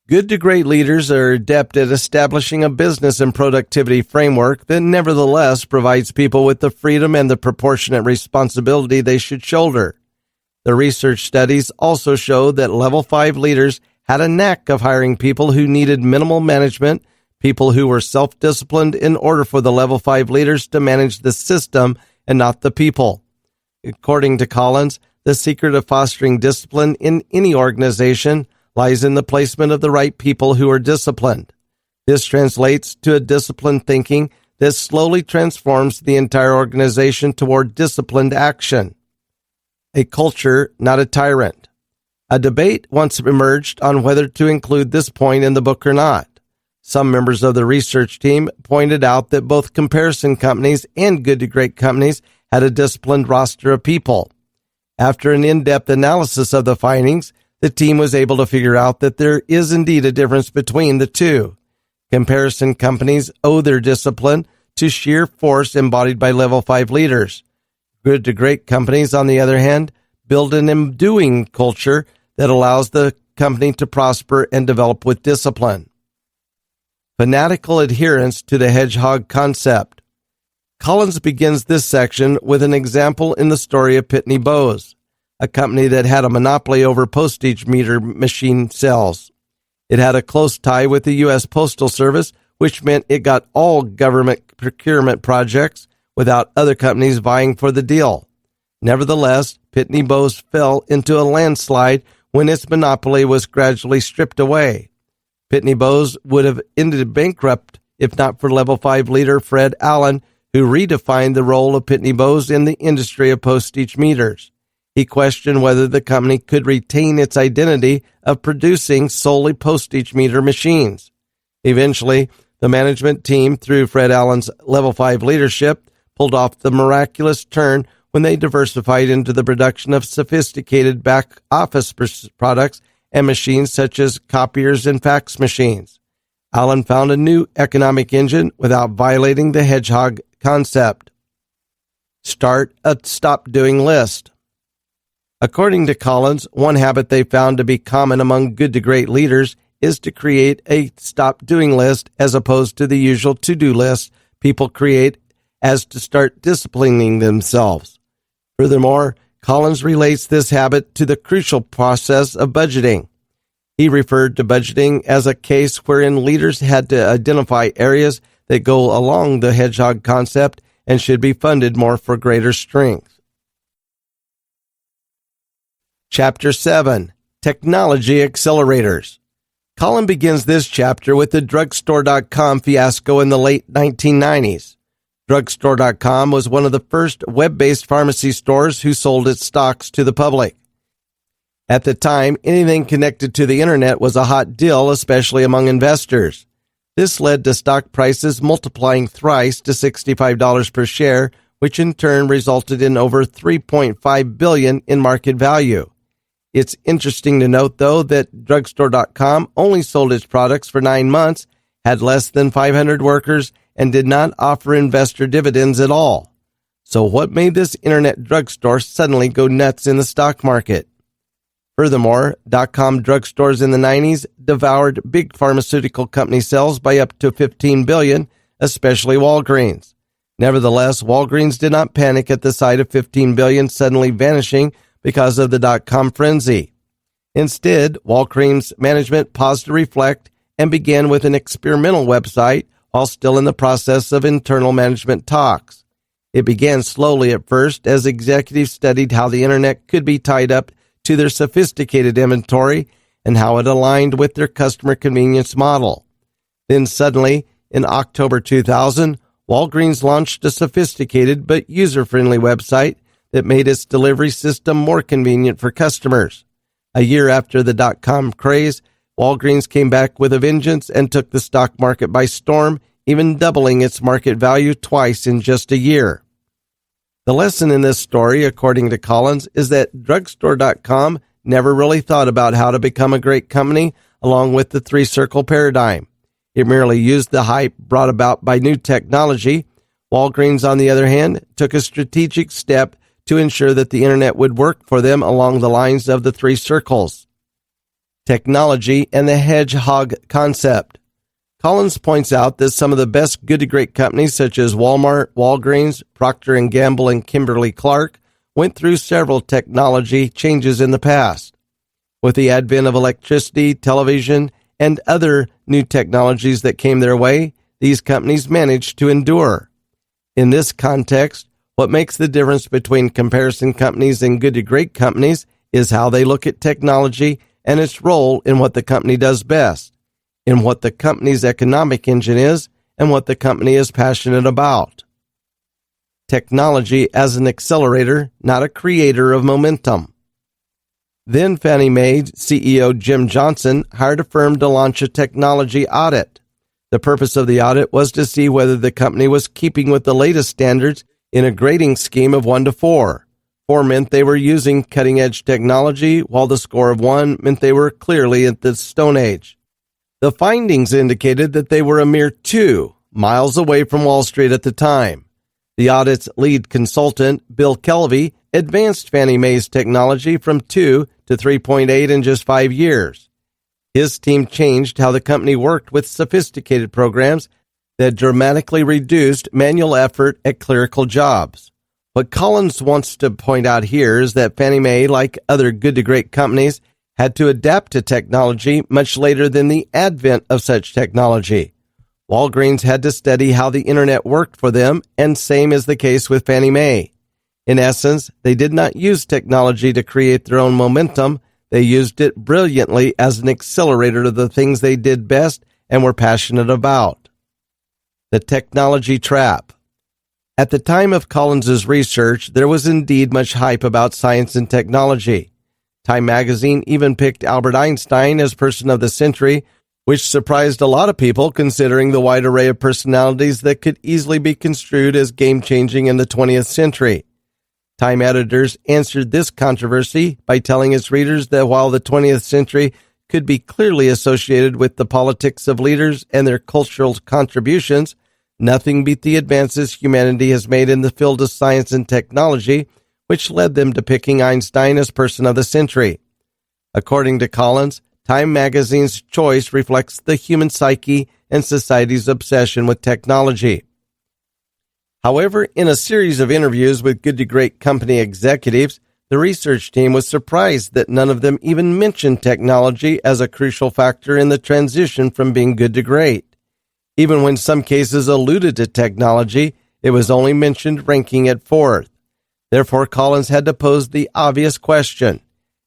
Good to great leaders are adept at establishing a business and productivity framework that nevertheless provides people with the freedom and the proportionate responsibility they should shoulder. The research studies also show that level 5 leaders had a knack of hiring people who needed minimal management, people who were self-disciplined in order for the level 5 leaders to manage the system and not the people. According to Collins, the secret of fostering discipline in any organization lies in the placement of the right people who are disciplined. This translates to a disciplined thinking that slowly transforms the entire organization toward disciplined action. A culture, not a tyrant. A debate once emerged on whether to include this point in the book or not. Some members of the research team pointed out that both comparison companies and good to great companies had a disciplined roster of people. After an in-depth analysis of the findings, the team was able to figure out that there is indeed a difference between the two. Comparison companies owe their discipline to sheer force embodied by level 5 leaders. Good to great companies, on the other hand, build an enduing culture that allows the company to prosper and develop with discipline. Fanatical adherence to the Hedgehog Concept. Collins begins this section with an example in the story of Pitney Bowes, a company that had a monopoly over postage meter machine sales. It had a close tie with the U.S. Postal Service, which meant it got all government procurement projects without other companies vying for the deal. Nevertheless, Pitney Bowes fell into a landslide when its monopoly was gradually stripped away. Pitney Bowes would have ended bankrupt if not for level 5 leader Fred Allen, who redefined the role of Pitney Bowes in the industry of postage meters. He questioned whether the company could retain its identity of producing solely postage meter machines. Eventually, the management team, through Fred Allen's level 5 leadership, pulled off the miraculous turn when they diversified into the production of sophisticated back-office products and machines such as copiers and fax machines. Allen found a new economic engine without violating the Hedgehog Concept. Start a stop-doing list. According to Collins, one habit they found to be common among good to great leaders is to create a stop doing list as opposed to the usual to-do list people create as to start disciplining themselves. Furthermore, Collins relates this habit to the crucial process of budgeting. He referred to budgeting as a case wherein leaders had to identify areas that go along the Hedgehog Concept and should be funded more for greater strength. Chapter 7. Technology Accelerators. Collins begins this chapter with the drugstore.com fiasco in the late 1990s. Drugstore.com was one of the first web-based pharmacy stores who sold its stocks to the public. At the time, anything connected to the internet was a hot deal, especially among investors. This led to stock prices multiplying thrice to $65 per share, which in turn resulted in over $3.5 billion in market value. It's interesting to note, though, that drugstore.com only sold its products for 9 months, had less than 500 workers, and did not offer investor dividends at all. So what made this internet drugstore suddenly go nuts in the stock market? Furthermore, .com drugstores in the 90s devoured big pharmaceutical company sales by up to $15 billion, especially Walgreens. Nevertheless, Walgreens did not panic at the sight of $15 billion suddenly vanishing because of the .com frenzy. Instead, Walgreens management paused to reflect and began with an experimental website while still in the process of internal management talks. It began slowly at first as executives studied how the internet could be tied up to their sophisticated inventory and how it aligned with their customer convenience model. Then suddenly, in October 2000, Walgreens launched a sophisticated but user-friendly website that made its delivery system more convenient for customers. A year after the .com craze, Walgreens came back with a vengeance and took the stock market by storm, even doubling its market value twice in just a year. The lesson in this story, according to Collins, is that drugstore.com never really thought about how to become a great company along with the three-circle paradigm. It merely used the hype brought about by new technology. Walgreens, on the other hand, took a strategic step to ensure that the internet would work for them along the lines of the three circles. Technology and the Hedgehog Concept. Collins points out that some of the best good-to-great companies such as Walmart, Walgreens, Procter & Gamble, and Kimberly-Clark went through several technology changes in the past. With the advent of electricity, television, and other new technologies that came their way, these companies managed to endure. In this context, what makes the difference between comparison companies and good-to-great companies is how they look at technology and its role in what the company does best, in what the company's economic engine is, and what the company is passionate about. Technology as an accelerator, not a creator of momentum. Then Fannie Mae CEO Jim Johnson hired a firm to launch a technology audit. The purpose of the audit was to see whether the company was keeping with the latest standards in a grading scheme of 1 to 4. 4 meant they were using cutting-edge technology, while the score of 1 meant they were clearly at the Stone Age. The findings indicated that they were a mere 2 miles away from Wall Street at the time. The audit's lead consultant, Bill Kelvey, advanced Fannie Mae's technology from 2 to 3.8 in just 5 years. His team changed how the company worked with sophisticated programs that dramatically reduced manual effort at clerical jobs. What Collins wants to point out here is that Fannie Mae, like other good-to-great companies, had to adapt to technology much later than the advent of such technology. Walgreens had to study how the internet worked for them, and same is the case with Fannie Mae. In essence, they did not use technology to create their own momentum. They used it brilliantly as an accelerator to the things they did best and were passionate about. The technology trap. At the time of Collins's research, there was indeed much hype about science and technology. Time magazine even picked Albert Einstein as Person of the Century, which surprised a lot of people considering the wide array of personalities that could easily be construed as game-changing in the 20th century. Time editors answered this controversy by telling its readers that while the 20th century could be clearly associated with the politics of leaders and their cultural contributions, nothing beat the advances humanity has made in the field of science and technology, which led them to picking Einstein as Person of the Century. According to Collins, Time magazine's choice reflects the human psyche and society's obsession with technology. However, in a series of interviews with Good to Great company executives, the research team was surprised that none of them even mentioned technology as a crucial factor in the transition from being good to great. Even when some cases alluded to technology, it was only mentioned ranking it fourth. Therefore, Collins had to pose the obvious question.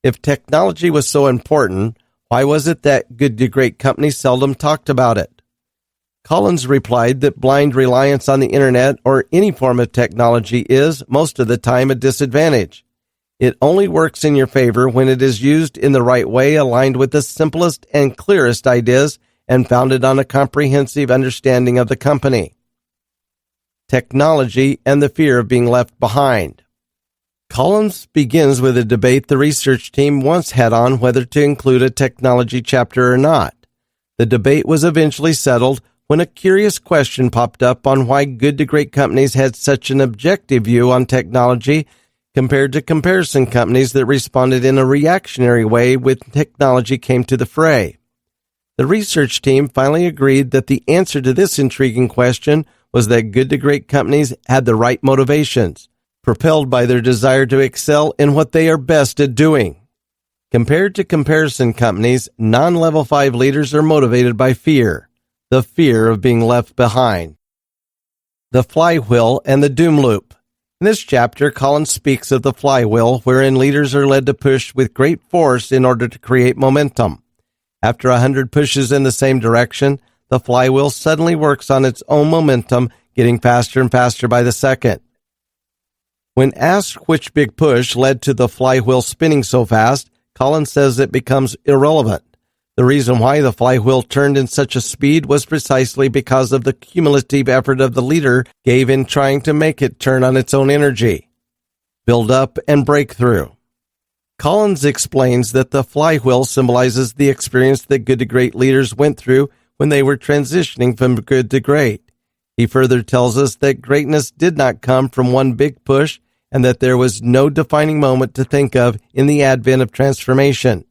If technology was so important, why was it that good to great companies seldom talked about it? Collins replied that blind reliance on the internet or any form of technology is, most of the time, a disadvantage. It only works in your favor when it is used in the right way, aligned with the simplest and clearest ideas, and founded on a comprehensive understanding of the company. Technology and the fear of being left behind. Collins begins with a debate the research team once had on whether to include a technology chapter or not. The debate was eventually settled when a curious question popped up on why good to great companies had such an objective view on technology compared to comparison companies that responded in a reactionary way when technology came to the fray. The research team finally agreed that the answer to this intriguing question was that good to great companies had the right motivations, propelled by their desire to excel in what they are best at doing. Compared to comparison companies, non-level 5 leaders are motivated by fear, the fear of being left behind. The flywheel and the doom loop. In this chapter, Collins speaks of the flywheel, wherein leaders are led to push with great force in order to create momentum. After 100 pushes in the same direction, the flywheel suddenly works on its own momentum, getting faster and faster by the second. When asked which big push led to the flywheel spinning so fast, Collins says it becomes irrelevant. The reason why the flywheel turned in such a speed was precisely because of the cumulative effort of the leader gave in trying to make it turn on its own energy. Build up and breakthrough. Collins explains that the flywheel symbolizes the experience that good to great leaders went through when they were transitioning from good to great. He further tells us that greatness did not come from one big push and that there was no defining moment to think of in the advent of transformation.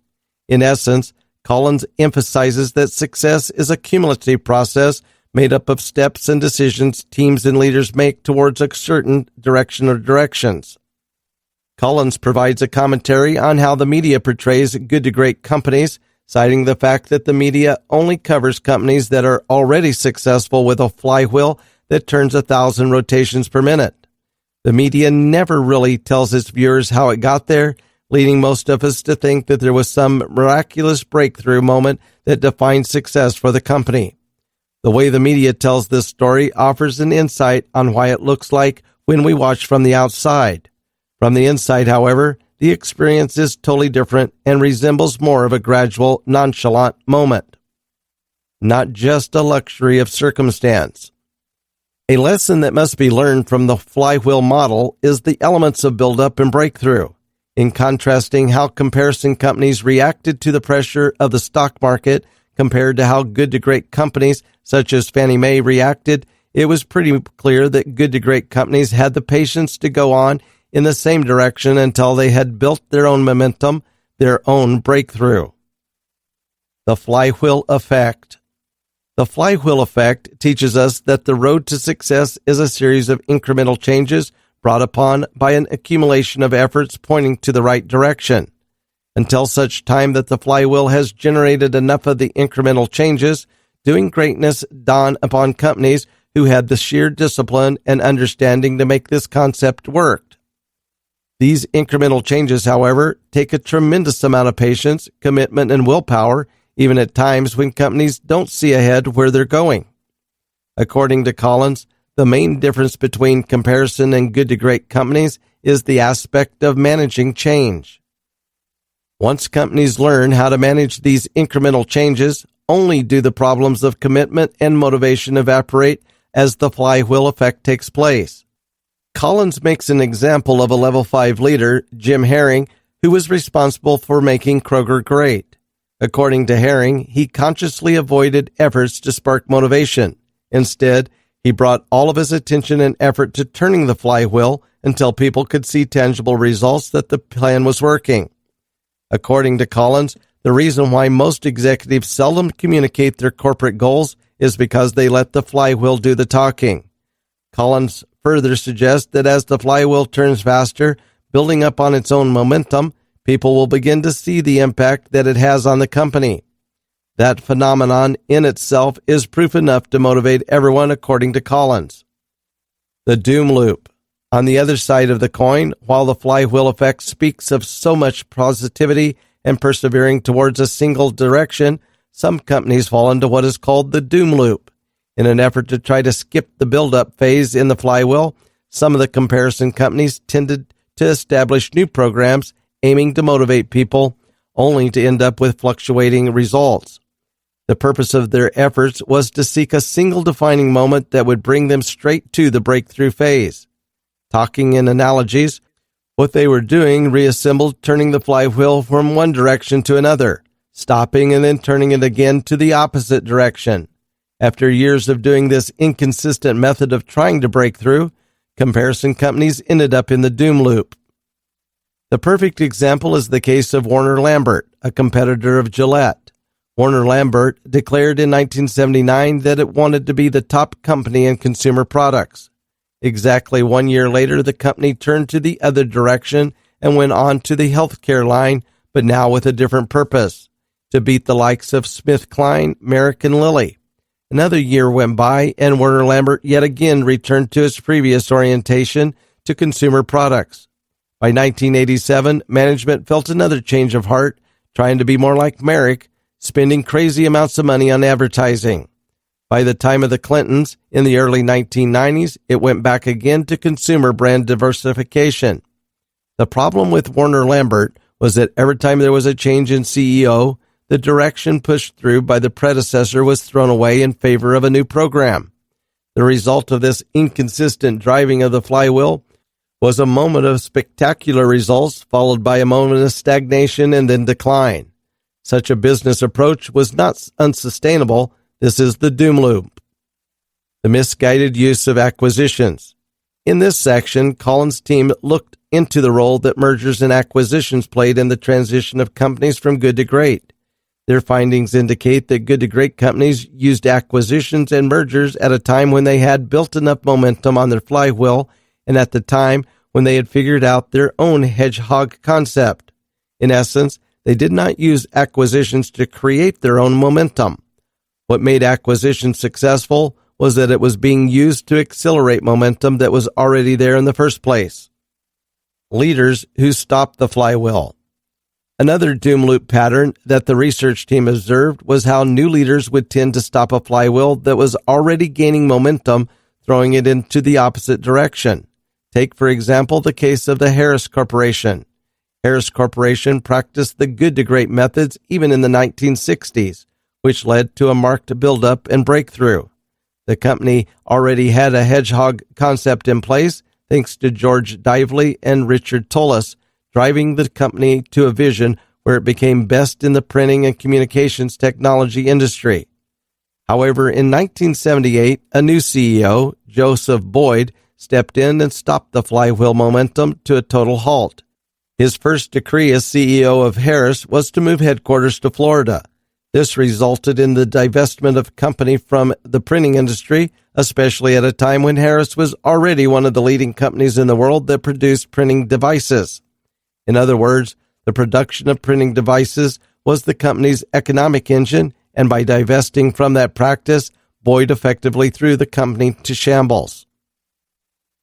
In essence, Collins emphasizes that success is a cumulative process made up of steps and decisions teams and leaders make towards a certain direction or directions. Collins provides a commentary on how the media portrays good to great companies, citing the fact that the media only covers companies that are already successful with a flywheel that turns 1,000 rotations per minute. The media never really tells its viewers how it got there, leading most of us to think that there was some miraculous breakthrough moment that defined success for the company. The way the media tells this story offers an insight on why it looks like when we watch from the outside. From the inside, however, the experience is totally different and resembles more of a gradual, nonchalant moment, not just a luxury of circumstance. A lesson that must be learned from the flywheel model is the elements of build-up and breakthrough. In contrasting how comparison companies reacted to the pressure of the stock market compared to how good to great companies such as Fannie Mae reacted, it was pretty clear that good to great companies had the patience to go on in the same direction until they had built their own momentum, their own breakthrough. The flywheel effect. The flywheel effect teaches us that the road to success is a series of incremental changes brought upon by an accumulation of efforts pointing to the right direction. Until such time that the flywheel has generated enough of the incremental changes, doing greatness dawn upon companies who had the sheer discipline and understanding to make this concept work. These incremental changes, however, take a tremendous amount of patience, commitment, and willpower, even at times when companies don't see ahead where they're going. According to Collins, the main difference between comparison and good to great companies is the aspect of managing change. Once companies learn how to manage these incremental changes, only do the problems of commitment and motivation evaporate as the flywheel effect takes place. Collins makes an example of a level 5 leader, Jim Herring, who was responsible for making Kroger great. According to Herring, he consciously avoided efforts to spark motivation. Instead, he brought all of his attention and effort to turning the flywheel until people could see tangible results that the plan was working. According to Collins, the reason why most executives seldom communicate their corporate goals is because they let the flywheel do the talking. Collins further suggests that as the flywheel turns faster, building up on its own momentum, people will begin to see the impact that it has on the company. That phenomenon in itself is proof enough to motivate everyone, according to Collins. The doom loop. On the other side of the coin, while the flywheel effect speaks of so much positivity and persevering towards a single direction, some companies fall into what is called the doom loop. In an effort to try to skip the build-up phase in the flywheel, some of the comparison companies tended to establish new programs aiming to motivate people, only to end up with fluctuating results. The purpose of their efforts was to seek a single defining moment that would bring them straight to the breakthrough phase. Talking in analogies, what they were doing reassembled turning the flywheel from one direction to another, stopping and then turning it again to the opposite direction. After years of doing this inconsistent method of trying to break through, comparison companies ended up in the doom loop. The perfect example is the case of Warner Lambert, a competitor of Gillette. Warner Lambert declared in 1979 that it wanted to be the top company in consumer products. Exactly 1 year later, the company turned to the other direction and went on to the healthcare line, but now with a different purpose, to beat the likes of SmithKline, Merrick, and Lilly. Another year went by, and Warner Lambert yet again returned to its previous orientation to consumer products. By 1987, management felt another change of heart, trying to be more like Merrick, spending crazy amounts of money on advertising. By the time of the Clintons, in the early 1990s, it went back again to consumer brand diversification. The problem with Warner Lambert was that every time there was a change in CEO, the direction pushed through by the predecessor was thrown away in favor of a new program. The result of this inconsistent driving of the flywheel was a moment of spectacular results followed by a moment of stagnation and then decline. Such a business approach was not unsustainable. This is the doom loop. The misguided use of acquisitions. In this section, Collins' team looked into the role that mergers and acquisitions played in the transition of companies from good to great. Their findings indicate that good to great companies used acquisitions and mergers at a time when they had built enough momentum on their flywheel and at the time when they had figured out their own hedgehog concept. In essence, they did not use acquisitions to create their own momentum. What made acquisition successful was that it was being used to accelerate momentum that was already there in the first place. Leaders who stopped the flywheel. Another doom loop pattern that the research team observed was how new leaders would tend to stop a flywheel that was already gaining momentum, throwing it into the opposite direction. Take, for example, the case of the Harris Corporation. Harris Corporation practiced the good to great methods even in the 1960s, which led to a marked buildup and breakthrough. The company already had a hedgehog concept in place, thanks to George Dively and Richard Tullis, driving the company to a vision where it became best in the printing and communications technology industry. However, in 1978, a new CEO, Joseph Boyd, stepped in and stopped the flywheel momentum to a total halt. His first decree as CEO of Harris was to move headquarters to Florida. This resulted in the divestment of the company from the printing industry, especially at a time when Harris was already one of the leading companies in the world that produced printing devices. In other words, the production of printing devices was the company's economic engine, and by divesting from that practice, Boyd effectively threw the company to shambles.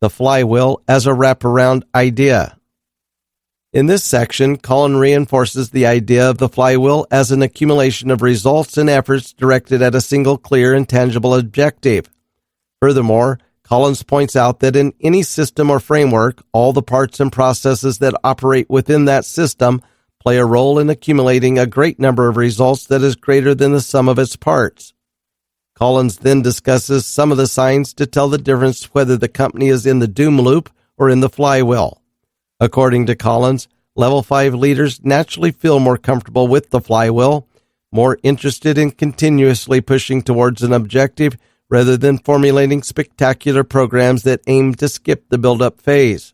The flywheel as a wraparound idea. In this section, Collins reinforces the idea of the flywheel as an accumulation of results and efforts directed at a single clear and tangible objective. Furthermore, Collins points out that in any system or framework, all the parts and processes that operate within that system play a role in accumulating a great number of results that is greater than the sum of its parts. Collins then discusses some of the signs to tell the difference whether the company is in the doom loop or in the flywheel. According to Collins, Level 5 leaders naturally feel more comfortable with the flywheel, more interested in continuously pushing towards an objective rather than formulating spectacular programs that aim to skip the build-up phase.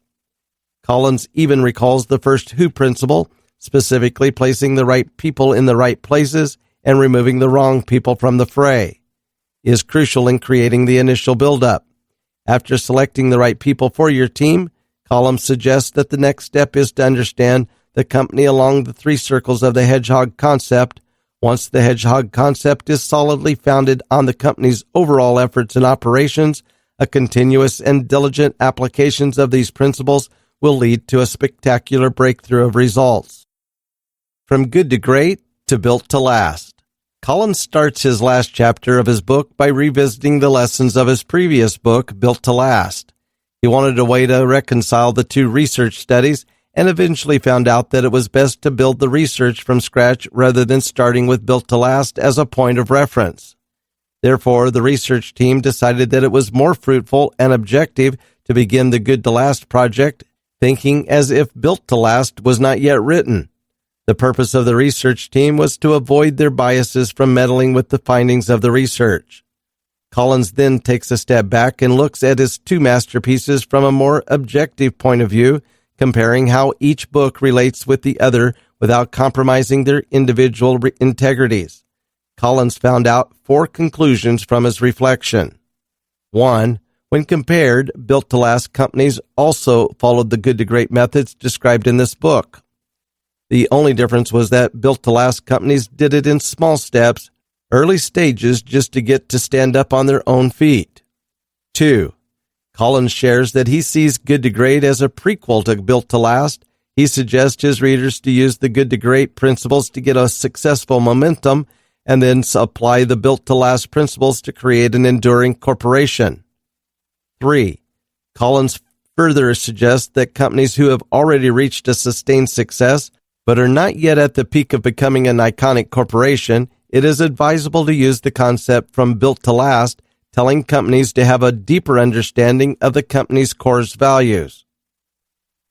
Collins even recalls the first who principle, specifically placing the right people in the right places and removing the wrong people from the fray, is crucial in creating the initial buildup. After selecting the right people for your team, Collins suggests that the next step is to understand the company along the three circles of the Hedgehog Concept. Once the Hedgehog Concept is solidly founded on the company's overall efforts and operations, a continuous and diligent applications of these principles will lead to a spectacular breakthrough of results. From good to great to built to last. Collins starts his last chapter of his book by revisiting the lessons of his previous book, Built to Last. He wanted a way to reconcile the two research studies and eventually found out that it was best to build the research from scratch rather than starting with Built to Last as a point of reference. Therefore, the research team decided that it was more fruitful and objective to begin the Good to Last project, thinking as if Built to Last was not yet written. The purpose of the research team was to avoid their biases from meddling with the findings of the research. Collins then takes a step back and looks at his two masterpieces from a more objective point of view, comparing how each book relates with the other without compromising their individual integrities. Collins found out 4 conclusions from his reflection. 1. When compared, Built to Last companies also followed the good to great methods described in this book. The only difference was that Built to Last companies did it in small steps, early stages, just to get to stand up on their own feet. 2. Collins shares that he sees Good to Great as a prequel to Built to Last. He suggests his readers to use the Good to Great principles to get a successful momentum and then apply the Built to Last principles to create an enduring corporation. 3. Collins further suggests that companies who have already reached a sustained success but are not yet at the peak of becoming an iconic corporation, it is advisable to use the concept from Built to Last, telling companies to have a deeper understanding of the company's core values.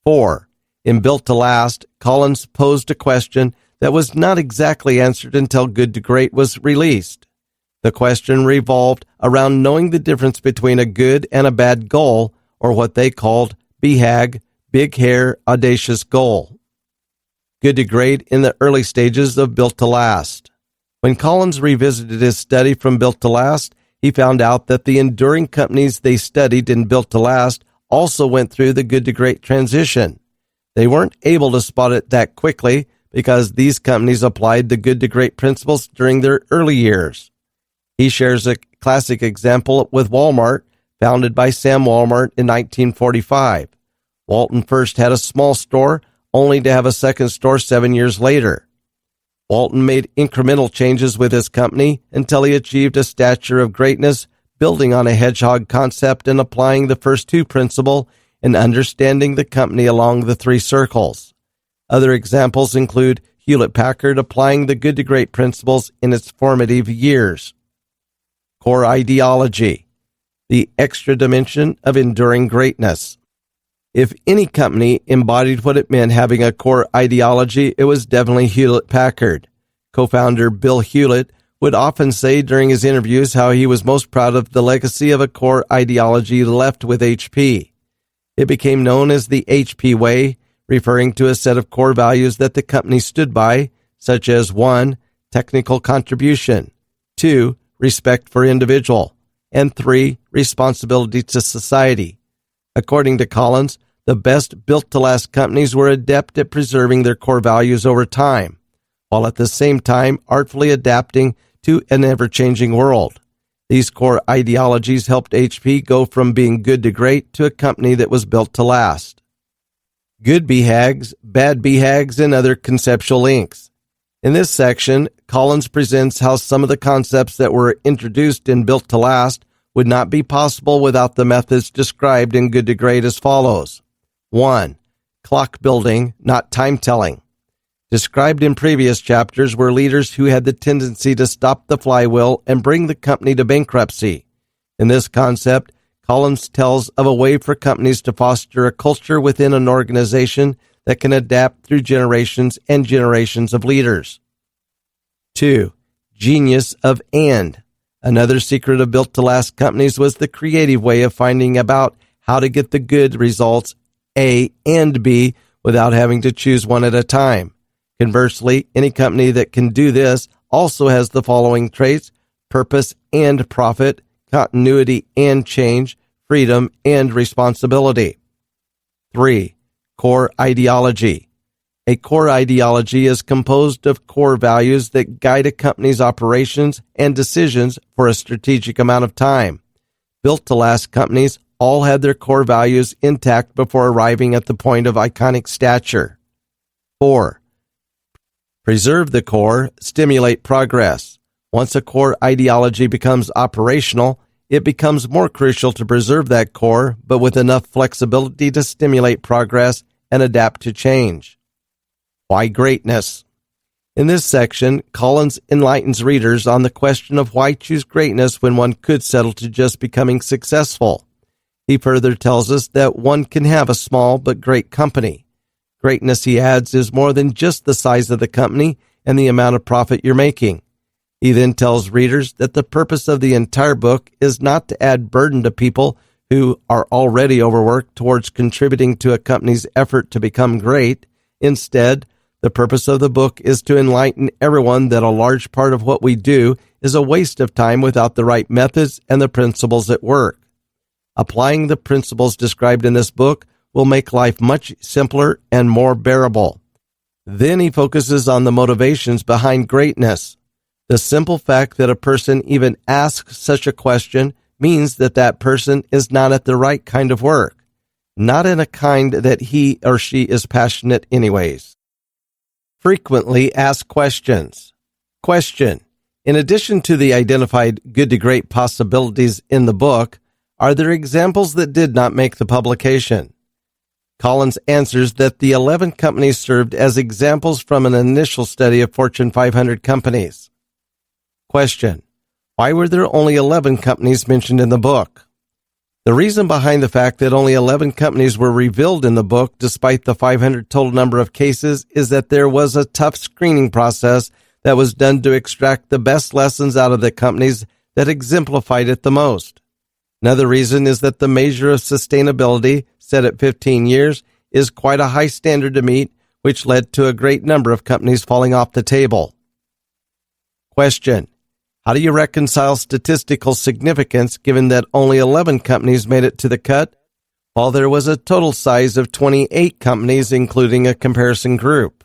4. In Built to Last, Collins posed a question that was not exactly answered until Good to Great was released. The question revolved around knowing the difference between a good and a bad goal, or what they called BHAG, Big Hair Audacious Goal. Good to Great in the early stages of Built to Last. When Collins revisited his study from Built to Last, he found out that the enduring companies they studied in Built to Last also went through the Good to Great transition. They weren't able to spot it that quickly because these companies applied the Good to Great principles during their early years. He shares a classic example with Walmart, founded by Sam Walmart in 1945. Walton first had a small store, only to have a second store 7 years later. Walton made incremental changes with his company until he achieved a stature of greatness, building on a hedgehog concept and applying the first who principle and understanding the company along the 3 circles. Other examples include Hewlett-Packard applying the good to great principles in its formative years. Core ideology, the extra dimension of enduring greatness. If any company embodied what it meant having a core ideology, it was definitely Hewlett-Packard. Co-founder Bill Hewlett would often say during his interviews how he was most proud of the legacy of a core ideology left with HP. It became known as the HP Way, referring to a set of core values that the company stood by, such as 1. Technical contribution, 2. Respect for individual, and 3. Responsibility to society. According to Collins, the best built-to-last companies were adept at preserving their core values over time, while at the same time artfully adapting to an ever-changing world. These core ideologies helped HP go from being good to great to a company that was built to last. Good BHAGs, bad BHAGs, and other conceptual links. In this section, Collins presents how some of the concepts that were introduced in Built to Last would not be possible without the methods described in Good to Great as follows. 1. Clock building, not time telling. Described in previous chapters were leaders who had the tendency to stop the flywheel and bring the company to bankruptcy. In this concept, Collins tells of a way for companies to foster a culture within an organization that can adapt through generations and generations of leaders. 2. Genius of and. Another secret of built-to-last companies was the creative way of finding about how to get the good results A and B without having to choose one at a time. Conversely, any company that can do this also has the following traits: purpose and profit, continuity and change, freedom and responsibility. 3. Core ideology. A core ideology is composed of core values that guide a company's operations and decisions for a strategic amount of time. Built-to-last companies all had their core values intact before arriving at the point of iconic stature. 4. Preserve the core, stimulate progress. Once a core ideology becomes operational, it becomes more crucial to preserve that core, but with enough flexibility to stimulate progress and adapt to change. Why greatness? In this section, Collins enlightens readers on the question of why choose greatness when one could settle to just becoming successful. He further tells us that one can have a small but great company. Greatness, he adds, is more than just the size of the company and the amount of profit you're making. He then tells readers that the purpose of the entire book is not to add burden to people who are already overworked towards contributing to a company's effort to become great. Instead, the purpose of the book is to enlighten everyone that a large part of what we do is a waste of time without the right methods and the principles at work. Applying the principles described in this book will make life much simpler and more bearable. Then he focuses on the motivations behind greatness. The simple fact that a person even asks such a question means that that person is not at the right kind of work, not in a kind that he or she is passionate anyways. Frequently asked questions. Question: in addition to the identified good to great possibilities in the book, are there examples that did not make the publication? Collins answers that the 11 companies served as examples from an initial study of Fortune 500 companies. Question: why were there only 11 companies mentioned in the book? The reason behind the fact that only 11 companies were revealed in the book, despite the 500 total number of cases, is that there was a tough screening process that was done to extract the best lessons out of the companies that exemplified it the most. Another reason is that the measure of sustainability, set at 15 years, is quite a high standard to meet, which led to a great number of companies falling off the table. Question: how do you reconcile statistical significance given that only 11 companies made it to the cut, while there was a total size of 28 companies, including a comparison group?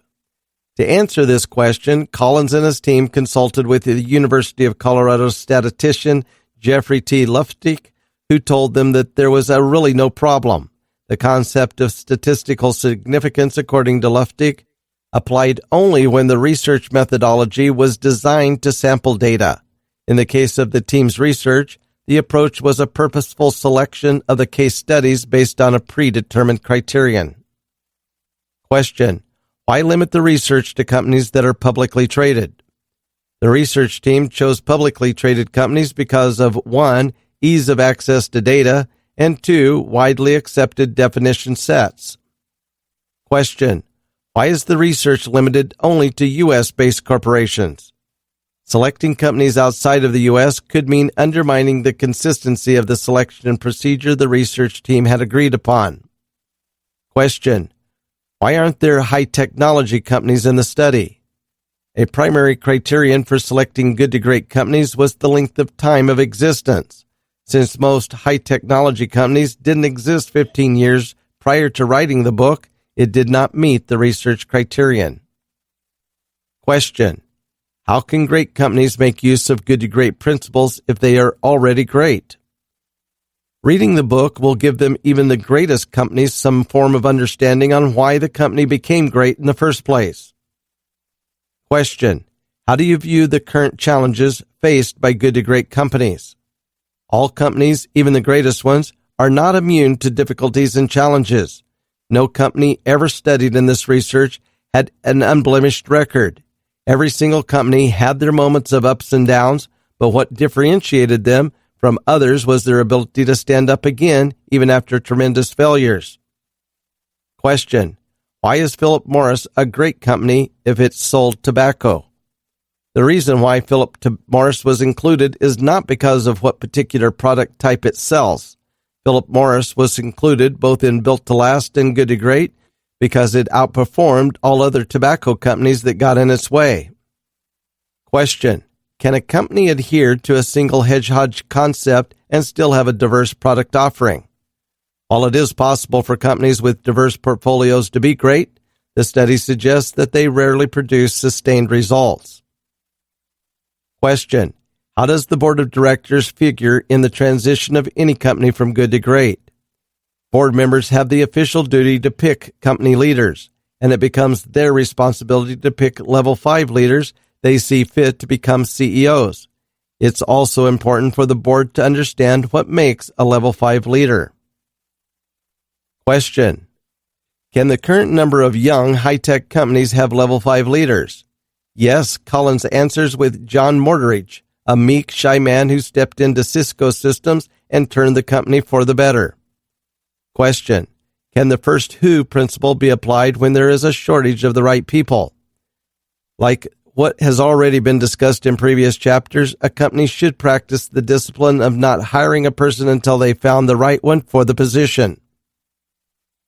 To answer this question, Collins and his team consulted with the University of Colorado statistician Jeffrey T. Luftig, who told them that there was really no problem. The concept of statistical significance, according to Luftig, applied only when the research methodology was designed to sample data. In the case of the team's research, the approach was a purposeful selection of the case studies based on a predetermined criterion. Question: why limit the research to companies that are publicly traded? The research team chose publicly traded companies because of 1. Ease of access to data, and 2. Widely accepted definition sets. Question: why is the research limited only to U.S.-based corporations? Selecting companies outside of the U.S. could mean undermining the consistency of the selection procedure the research team had agreed upon. Question: why aren't there high-technology companies in the study? A primary criterion for selecting good to great companies was the length of time of existence. Since most high-technology companies didn't exist 15 years prior to writing the book, it did not meet the research criterion. Question: how can great companies make use of good to great principles if they are already great? Reading the book will give them, even the greatest companies, some form of understanding on why the company became great in the first place. Question: how do you view the current challenges faced by good to great companies? All companies, even the greatest ones, are not immune to difficulties and challenges. No company ever studied in this research had an unblemished record. Every single company had their moments of ups and downs, but what differentiated them from others was their ability to stand up again, even after tremendous failures. Question: why is Philip Morris a great company if it sold tobacco? The reason why Philip Morris was included is not because of what particular product type it sells. Philip Morris was included both in Built to Last and Good to Great because it outperformed all other tobacco companies that got in its way. Question: can a company adhere to a single Hedgehog concept and still have a diverse product offering? While it is possible for companies with diverse portfolios to be great, the study suggests that they rarely produce sustained results. Question: how does the board of directors figure in the transition of any company from good to great? Board members have the official duty to pick company leaders, and it becomes their responsibility to pick level 5 leaders they see fit to become CEOs. It's also important for the board to understand what makes a level 5 leader. Question: can the current number of young, high-tech companies have level 5 leaders? Yes, Collins answers with John Morteridge, a meek, shy man who stepped into Cisco Systems and turned the company for the better. Question: can the first who principle be applied when there is a shortage of the right people? Like what has already been discussed in previous chapters, a company should practice the discipline of not hiring a person until they found the right one for the position.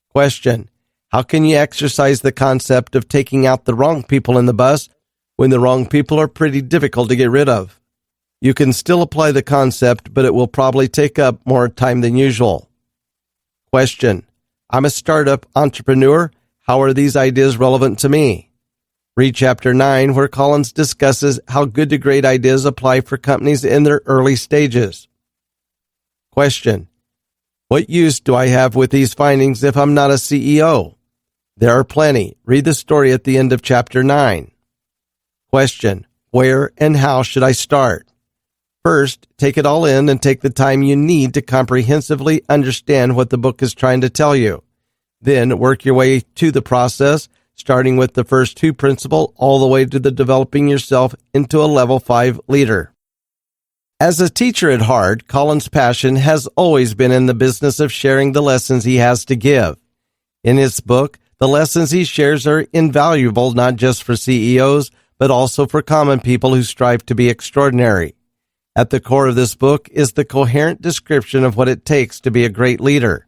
Question: how can you exercise the concept of taking out the wrong people in the bus when the wrong people are pretty difficult to get rid of? You can still apply the concept, but it will probably take up more time than usual. Question: I'm a startup entrepreneur. How are these ideas relevant to me? Read Chapter 9, where Collins discusses how good to great ideas apply for companies in their early stages. Question: what use do I have with these findings if I'm not a CEO? There are plenty. Read the story at the end of Chapter 9. Question: where and how should I start? First, take it all in and take the time you need to comprehensively understand what the book is trying to tell you. Then work your way to the process, starting with the first 2 principle all the way to the developing yourself into a level 5 leader. As a teacher at heart, Collins' passion has always been in the business of sharing the lessons he has to give. In his book, the lessons he shares are invaluable not just for CEOs, but also for common people who strive to be extraordinary. At the core of this book is the coherent description of what it takes to be a great leader,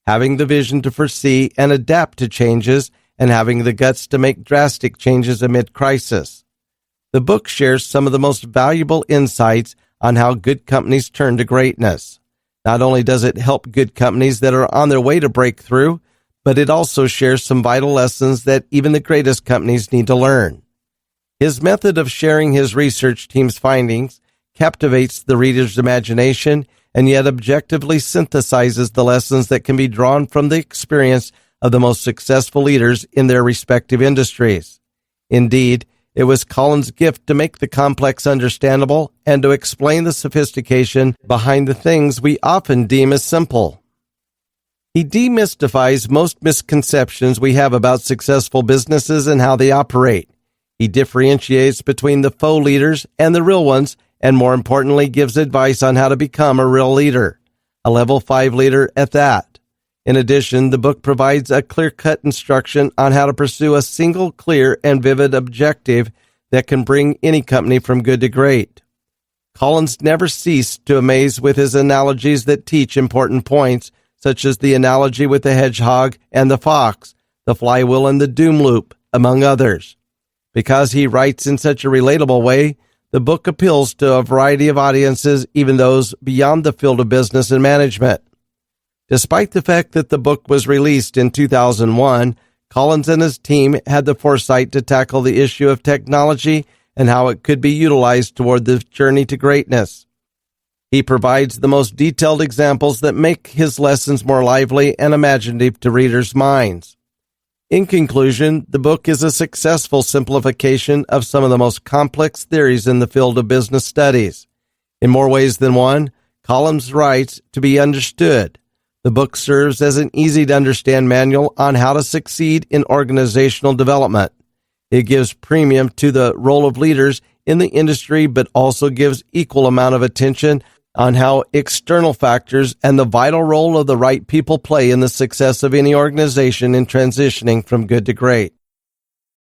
having the vision to foresee and adapt to changes, and having the guts to make drastic changes amid crisis. The book shares some of the most valuable insights on how good companies turn to greatness. Not only does it help good companies that are on their way to breakthrough, but it also shares some vital lessons that even the greatest companies need to learn. His method of sharing his research team's findings captivates the reader's imagination and yet objectively synthesizes the lessons that can be drawn from the experience of the most successful leaders in their respective industries. Indeed, it was Collins' gift to make the complex understandable and to explain the sophistication behind the things we often deem as simple. He demystifies most misconceptions we have about successful businesses and how they operate. He differentiates between the faux leaders and the real ones, and more importantly, gives advice on how to become a real leader, a level 5 leader at that. In addition, the book provides a clear-cut instruction on how to pursue a single, clear, and vivid objective that can bring any company from good to great. Collins never ceased to amaze with his analogies that teach important points, such as the analogy with the hedgehog and the fox, the flywheel and the doom loop, among others. Because he writes in such a relatable way, the book appeals to a variety of audiences, even those beyond the field of business and management. Despite the fact that the book was released in 2001, Collins and his team had the foresight to tackle the issue of technology and how it could be utilized toward the journey to greatness. He provides the most detailed examples that make his lessons more lively and imaginative to readers' minds. In conclusion, the book is a successful simplification of some of the most complex theories in the field of business studies. In more ways than one, Collins writes to be understood. The book serves as an easy-to-understand manual on how to succeed in organizational development. It gives premium to the role of leaders in the industry, but also gives equal amount of attention on how external factors and the vital role of the right people play in the success of any organization in transitioning from good to great.